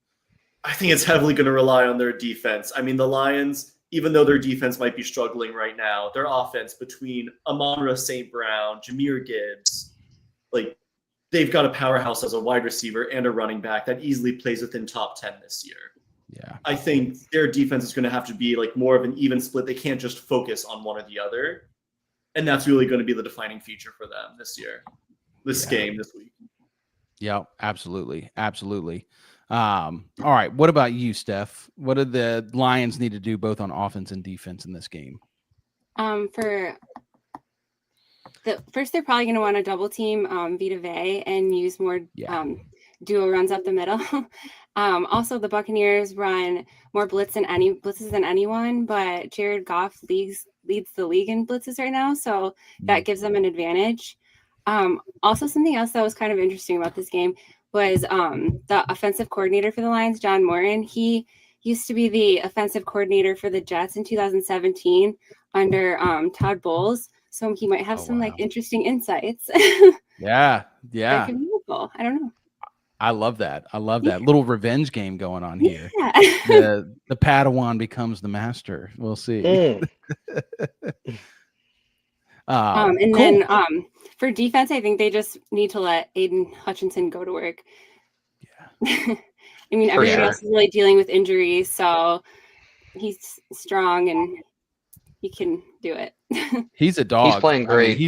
I think it's heavily going to rely on their defense. I mean, the Lions, even though their defense might be struggling right now, their offense between Amon-Ra St. Brown, Jahmyr Gibbs, like they've got a powerhouse as a wide receiver and a running back that easily plays within top 10 this year. Yeah, I think their defense is going to have to be like more of an even split. They can't just focus on one or the other. And that's really going to be the defining feature for them this year, this game, this week. Yeah, absolutely. Absolutely. All right. What about you, Steph? What do the Lions need to do both on offense and defense in this game? First, they're probably going to want to double team Vita Vea and use more duo runs up the middle. Also, the Buccaneers run more blitzes than anyone, but Jared Goff leads the league in blitzes right now, so that gives them an advantage. Also, something else that was kind of interesting about this game was the offensive coordinator for the Lions, John Moran. He used to be the offensive coordinator for the Jets in 2017 under Todd Bowles, so he might have some interesting insights. Yeah. That could be helpful. I don't know. I love that. Little revenge game going on here. Yeah. The Padawan becomes the master. We'll see. And then for defense, I think they just need to let Aiden Hutchinson go to work. Yeah. I mean, everybody else is really dealing with injuries, so he's strong and he can do it. He's a dog. He's playing great.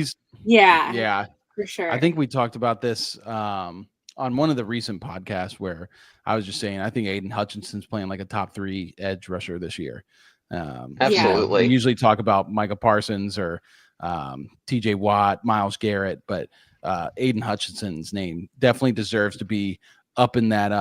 Yeah, for sure. I think we talked about this on one of the recent podcasts where I was just saying I think Aiden Hutchinson's playing like a top 3 edge rusher this year. Absolutely. We usually talk about Micah Parsons or TJ Watt, Myles Garrett, but Aiden Hutchinson's name definitely deserves to be up in that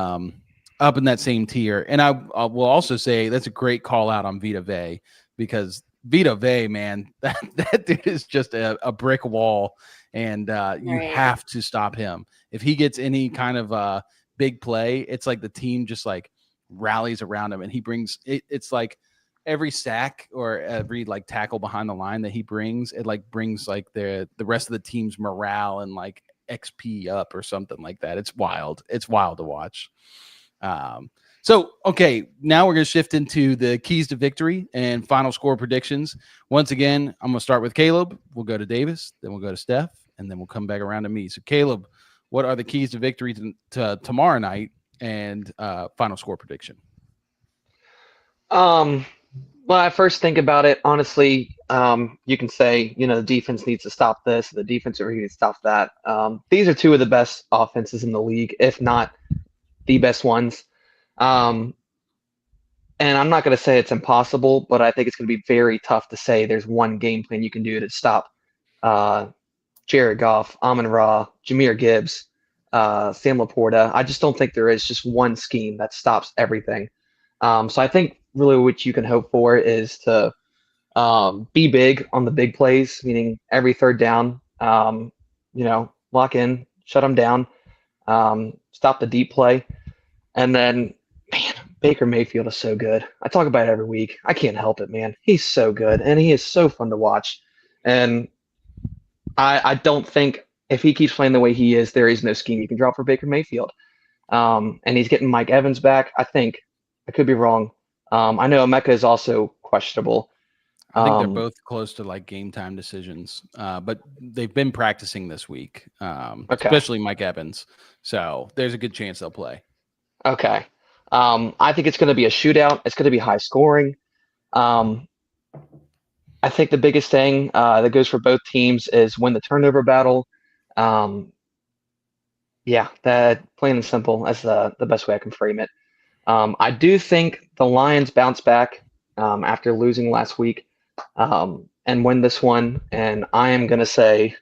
up in that same tier. And I will also say that's a great call out on Vita Vea, because Vita Vea, man, that dude is just a brick wall, and you have to stop him. If he gets any kind of big play, it's like the team just like rallies around him, and he brings it. It's like every sack or every like tackle behind the line that he brings, it like brings like the rest of the team's morale and like XP up or something like that. It's wild. It's wild to watch. So, okay, now we're going to shift into the keys to victory and final score predictions. Once again, I'm going to start with Caleb. We'll go to Davis, then we'll go to Steph, and then we'll come back around to me. So, Caleb, what are the keys to victory to tomorrow night and final score prediction? When I first think about it, honestly, you can say, the defense needs to stop this, the defense over here needs to stop that. These are two of the best offenses in the league, if not the best ones. And I'm not going to say it's impossible, but I think it's going to be very tough to say there's one game plan you can do to stop Jared Goff, Amon-Ra, Jahmyr Gibbs, Sam Laporta. I just don't think there is just one scheme that stops everything. So I think really what you can hope for is to be big on the big plays, meaning every third down, lock in, shut them down, stop the deep play. And then, man, Baker Mayfield is so good. I talk about it every week. I can't help it, man. He's so good, and he is so fun to watch. And I don't think if he keeps playing the way he is, there is no scheme you can draw for Baker Mayfield. And he's getting Mike Evans back, I think. I could be wrong. I know Emeka is also questionable. I think they're both close to like game time decisions, but they've been practicing this week, especially Mike Evans. So there's a good chance they'll play. Okay. I think it's going to be a shootout. It's going to be high scoring. I think the biggest thing that goes for both teams is win the turnover battle. That plain and simple. That's the best way I can frame it. I do think the Lions bounce back after losing last week and win this one. And I am going to say,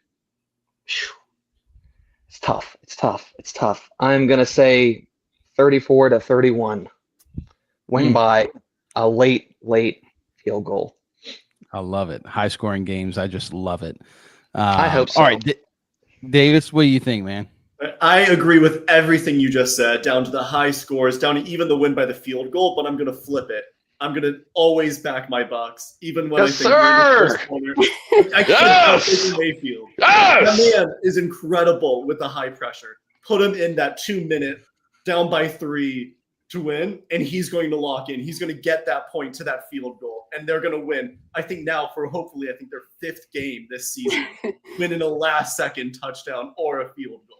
it's tough. I'm going to say 34-31, win by a late field goal. I love it. High scoring games. I just love it. I hope so. All right, Davis, what do you think, man? I agree with everything you just said, down to the high scores, down to even the win by the field goal, but I'm going to flip it. I'm going to always back my Bucs, even when I think we're in the first corner. I can't help Mayfield. That man is incredible with the high pressure. Put him in that 2 minute down by 3 to win, and he's going to lock in. He's going to get that point to that field goal, and they're going to win. I think now for hopefully, I think their 5th game this season, win in a last-second touchdown or a field goal.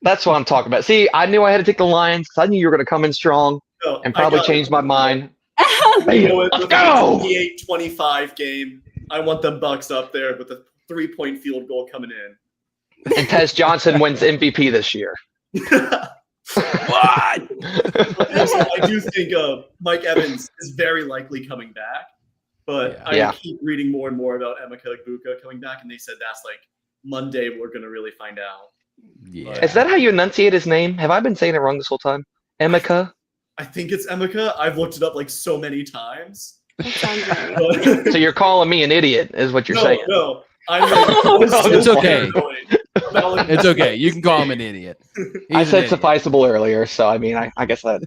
That's what I'm talking about. See, I knew I had to take the Lions because I knew you were going to come in strong and probably change my mind. Let's go! 28-25 game. I want the Bucs up there with a 3-point field goal coming in. And Tez Johnson wins MVP this year. What? I do think Mike Evans is very likely coming back, but I keep reading more and more about Emeka Egbuka coming back, and they said that's like Monday we're going to really find out. Yeah. Is that how you enunciate his name? Have I been saying it wrong this whole time? Emeka? I think it's Emeka. I've looked it up like so many times. So you're calling me an idiot, is what you're saying? No, it's okay. It's okay. You can call him an idiot. I said sufficeable earlier, so I mean, I guess that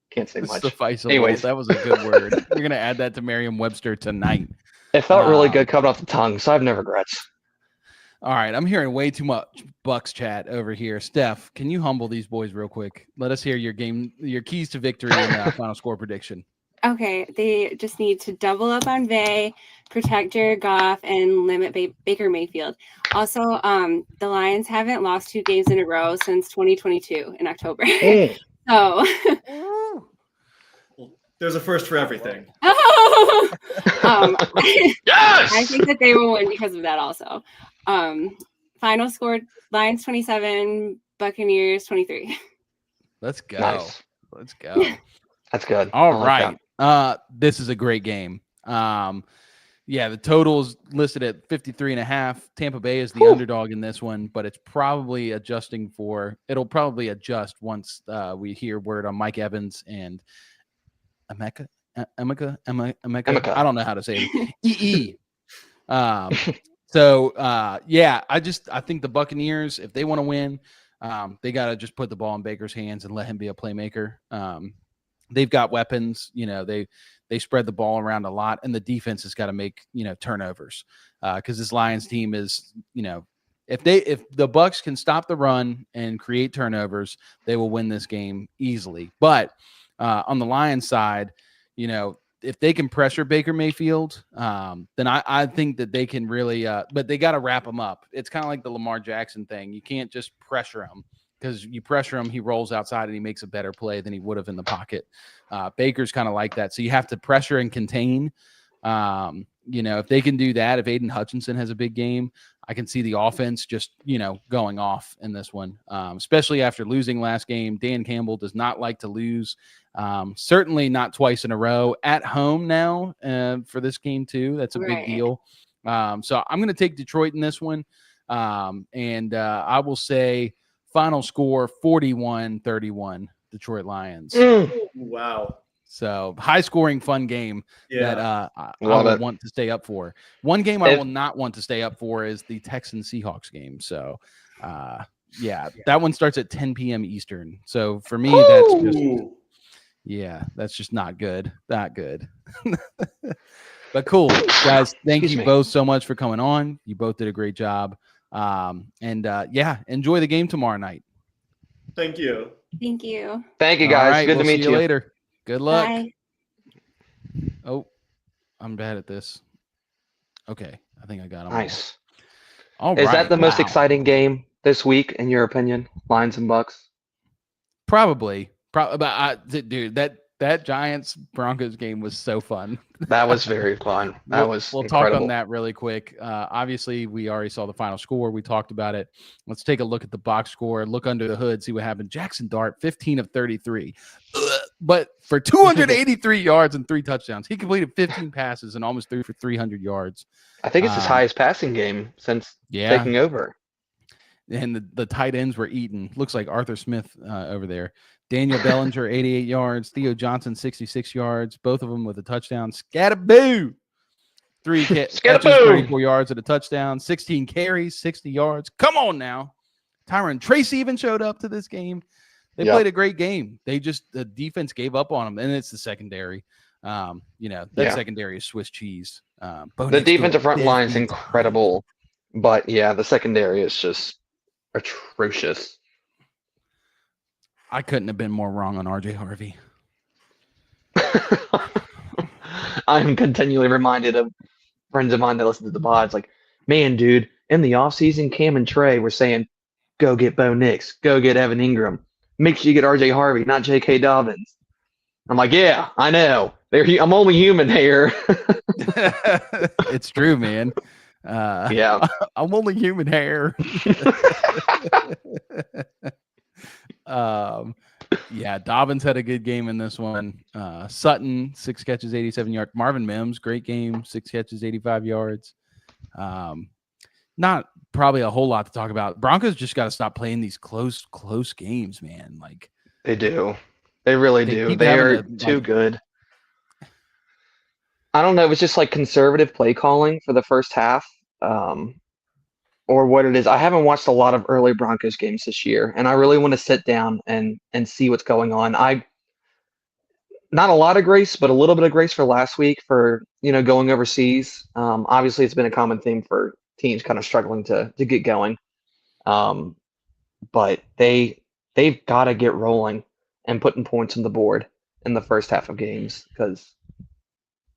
can't say much. Sufficeable. Anyways, that was a good word. You're gonna add that to Merriam-Webster tonight. It felt really good coming off the tongue, so I have no regrets. All right, I'm hearing way too much Bucs chat over here. Steph, can you humble these boys real quick? Let us hear your keys to victory and final score prediction. Okay, they just need to double up on Vea, protect Jared Goff, and limit Baker Mayfield. Also, the Lions haven't lost 2 games in a row since 2022 in October. So there's a first for everything. Yes! I think that they will win because of that also. Final score, Lions 27, Buccaneers 23. Let's go. Nice. Let's go. That's good. All right. This is a great game. Yeah, the total is listed at 53.5. Tampa Bay is the Whew. underdog in this one, but it's probably it'll probably adjust once we hear word on Mike Evans and Emeka. I don't know how to say it. EE. Yeah, I think the Buccaneers, if they want to win, they got to just put the ball in Baker's hands and let him be a playmaker. They've got weapons, they spread the ball around a lot, and the defense has got to make, turnovers. Because this Lions team is, if the Bucs can stop the run and create turnovers, they will win this game easily. But on the Lions side, if they can pressure Baker Mayfield, then I think that they can really, but they got to wrap him up. It's kind of like the Lamar Jackson thing. You can't just pressure him, because you pressure him, he rolls outside and he makes a better play than he would have in the pocket. Baker's kind of like that. So you have to pressure and contain. If they can do that, if Aiden Hutchinson has a big game, I can see the offense just, going off in this one, especially after losing last game. Dan Campbell does not like to lose, certainly not twice in a row at home now for this game too. That's a big deal. So I'm going to take Detroit in this one. And I will say final score 41-31 Detroit Lions. Wow. So high scoring, fun game that I will want to stay up for. One game I will not want to stay up for is the Texans Seahawks game. So that one starts at 10 p.m. Eastern. So for me, that's just not good. Not good. But cool, guys. Thank you both so much for coming on. You both did a great job. Enjoy the game tomorrow night. Thank you. Thank you. Thank you, guys. Right, Good to meet see you. Later. Good luck. Bye. Oh, I'm bad at this. Okay, I think I got him. Nice. All Is right. that the most exciting game this week, in your opinion? Lions and Bucs? Probably. Dude, that Giants Broncos game was so fun. That was very fun. We'll incredible. Talk on that really quick. Obviously, we already saw the final score. We talked about it. Let's take a look at the box score. Look under the hood. See what happened. Jackson Dart, 15 of 33. But for 283 yards and 3 touchdowns, he completed 15 passes and almost threw for 300 yards. I think it's his highest passing game since taking over. And the tight ends were eaten. Looks like Arthur Smith over there. Daniel Bellinger, 88 yards. Theo Johnson, 66 yards. Both of them with a touchdown. Scatterboo! 3 catches, 34 yards at a touchdown. 16 carries, 60 yards. Come on now. Tyron Tracy even showed up to this game. They played a great game. The defense gave up on them, and it's the secondary. Secondary is Swiss cheese. The defensive front line is incredible, but the secondary is just atrocious. I couldn't have been more wrong on RJ Harvey. I'm continually reminded of friends of mine that listen to the pods, like, man, dude, in the offseason, Cam and Trey were saying, go get Bo Nix, go get Evan Ingram. Make sure you get RJ Harvey, not J.K. Dobbins. I'm like, yeah, I know. I'm only human here. It's true, man. I'm only human hair. Dobbins had a good game in this one. Sutton, 6 catches, 87 yards. Marvin Mims, great game, 6 catches, 85 yards. Not probably a whole lot to talk about. Broncos just got to stop playing these close games, man. Like they do. They really do. They are too good. I don't know. It's just like conservative play calling for the first half. Or what it is. I haven't watched a lot of early Broncos games this year, and I really want to sit down and see what's going on. Not a lot of grace, but a little bit of grace for last week for going overseas. Obviously, it's been a common theme for teams kind of struggling to get going. But they've got to get rolling and putting points on the board in the first half of games, because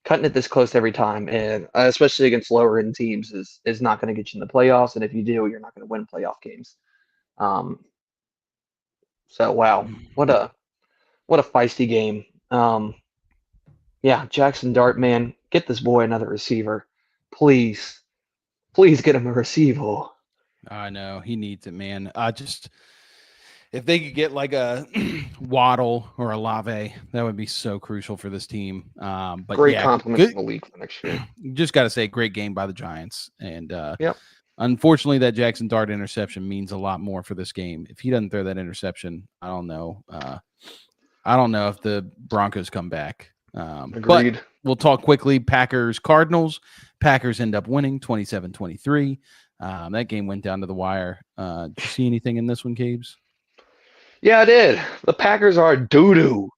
cutting it this close every time, and especially against lower end teams, is not going to get you in the playoffs. And if you do, you're not going to win playoff games. So wow, what a feisty game. Jackson Dart, man, get this boy another receiver, please get him a receiver. I know he needs it, man. if they could get like a Waddle or a Lave, that would be so crucial for this team. But Great yeah, compliments good. in the league for next year. You just got to say, great game by the Giants. And Yep. unfortunately, that Jackson Dart interception means a lot more for this game. If he doesn't throw that interception, I don't know. I don't know if the Broncos come back. Agreed. But we'll talk quickly. Packers, Cardinals. Packers end up winning 27-23. That game went down to the wire. Did you see anything in this one, Cabes? Yeah, I did. The Packers are doo-doo.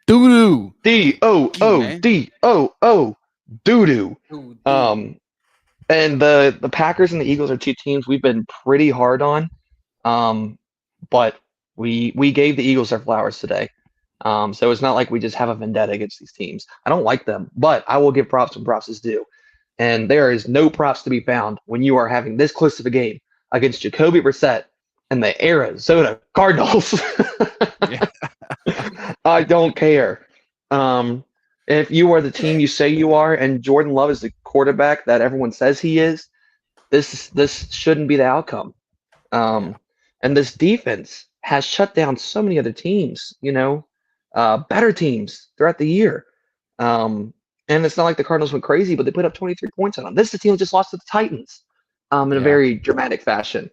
Doo-doo. D-O-O-D-O-O. Doo-doo. And the Packers and the Eagles are two teams we've been pretty hard on. But we gave the Eagles their flowers today. So it's not like we just have a vendetta against these teams. I don't like them, but I will give props when props is due. And there is no props to be found when you are having this close of a game against Jacoby Brissett and the Arizona Cardinals. I don't care. If you are the team you say you are and Jordan Love is the quarterback that everyone says he is, this shouldn't be the outcome. And this defense has shut down so many other teams, better teams throughout the year. And it's not like the Cardinals went crazy, but they put up 23 points on them. This is the team that just lost to the Titans in a very dramatic fashion.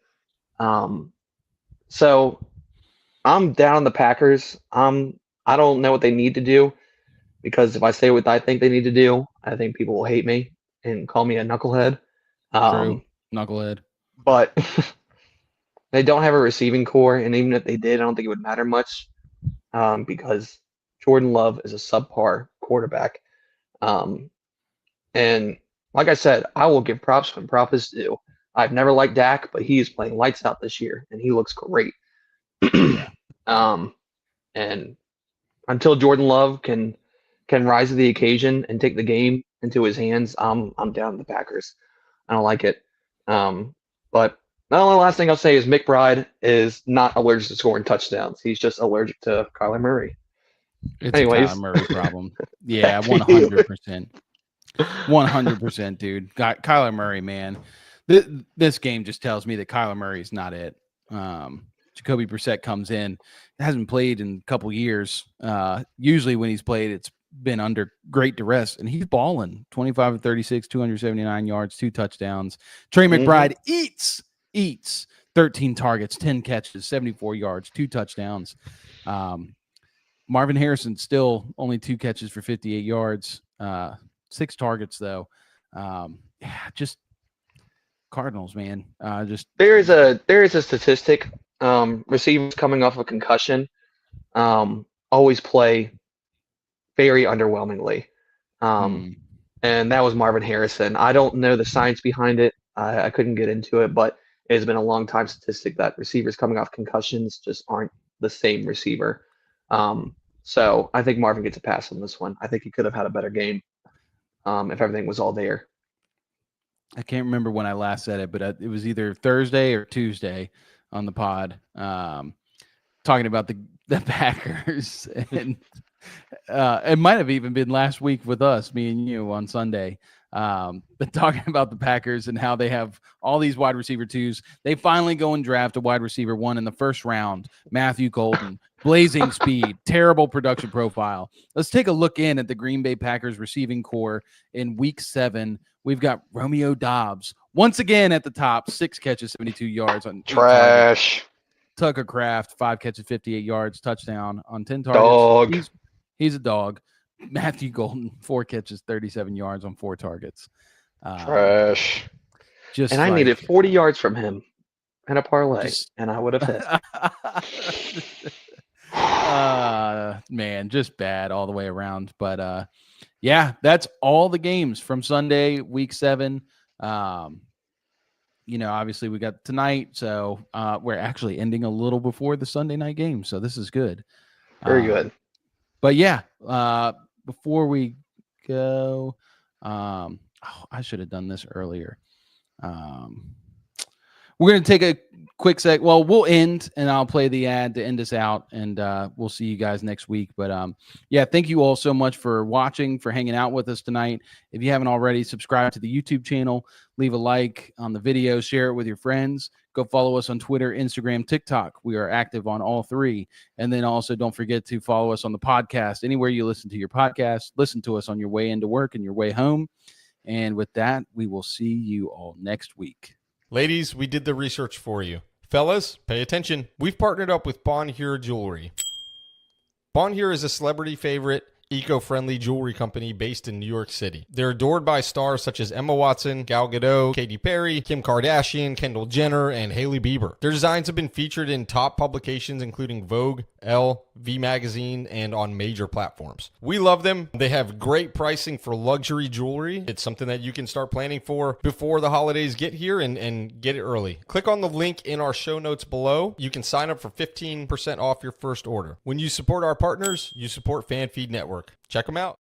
So I'm down on the Packers. I don't know what they need to do, because if I say what I think they need to do, I think people will hate me and call me a knucklehead. True. Knucklehead. But they don't have a receiving core, and even if they did, I don't think it would matter much, because Jordan Love is a subpar quarterback. And like I said, I will give props when props is due. I've never liked Dak, but he is playing lights out this year, and he looks great. And until Jordan Love can rise to the occasion and take the game into his hands, I'm down the Packers. I don't like it. But the only last thing I'll say is McBride is not allergic to scoring touchdowns. He's just allergic to Kyler Murray. It's Anyways. a Kyler Murray problem. Yeah, 100%. 100%, dude. Kyler Murray, man. This game just tells me that Kyler Murray is not it. Jacoby Brissett comes in, hasn't played in a couple years. Usually when he's played, it's been under great duress, and he's balling. 25 of 36, 279 yards, 2 touchdowns. Trey McBride eats 13 targets, 10 catches, 74 yards, 2 touchdowns. Marvin Harrison still only 2 catches for 58 yards, 6 targets though. Just Cardinals, man. There is a statistic. Receivers coming off a concussion always play very underwhelmingly. And that was Marvin Harrison. I don't know the science behind it. I couldn't get into it, but it has been a long time statistic that receivers coming off concussions just aren't the same receiver. So I think Marvin gets a pass on this one. I think he could have had a better game if everything was all there. I can't remember when I last said it, but it was either Thursday or Tuesday on the pod, talking about the Packers, and it might have even been last week with us, me and you, on Sunday. But talking about the Packers and how they have all these wide receiver 2s. They finally go and draft a wide receiver 1 in the first round, Matthew Golden, blazing speed, terrible production profile. Let's take a look in at the Green Bay Packers receiving core in week 7. We've got Romeo Doubs once again at the top, 6 catches, 72 yards on trash. Tucker Kraft, 5 catches, 58 yards, touchdown on 10 targets. Dog. He's a dog. Matthew Golden, 4 catches, 37 yards on 4 targets. Trash. I needed 40 yards from him and a parlay, and I would have hit. Man, just bad all the way around. But yeah, that's all the games from Sunday, week 7. Obviously we got tonight, so we're actually ending a little before the Sunday night game, so this is good. Very good. But yeah, before we go, I should have done this earlier. We're going to take a quick sec. Well, we'll end, and I'll play the ad to end us out, and we'll see you guys next week. But yeah, thank you all so much for watching, for hanging out with us tonight. If you haven't already, subscribe to the YouTube channel, leave a like on the video, share it with your friends. Go follow us on Twitter, Instagram, TikTok. We are active on all three. And then also don't forget to follow us on the podcast. Anywhere you listen to your podcast, listen to us on your way into work and your way home. And with that, we will see you all next week. Ladies, we did the research for you. Fellas, pay attention. We've partnered up with Bonheure Jewelry. Bonheure is a celebrity favorite, eco-friendly jewelry company based in New York City. They're adored by stars such as Emma Watson, Gal Gadot, Katy Perry, Kim Kardashian, Kendall Jenner, and Hailey Bieber. Their designs have been featured in top publications including Vogue, Elle, V Magazine, and on major platforms. We love them. They have great pricing for luxury jewelry. It's something that you can start planning for before the holidays get here and get it early. Click on the link in our show notes below. You can sign up for 15% off your first order. When you support our partners, you support FanFeed Network. Check them out.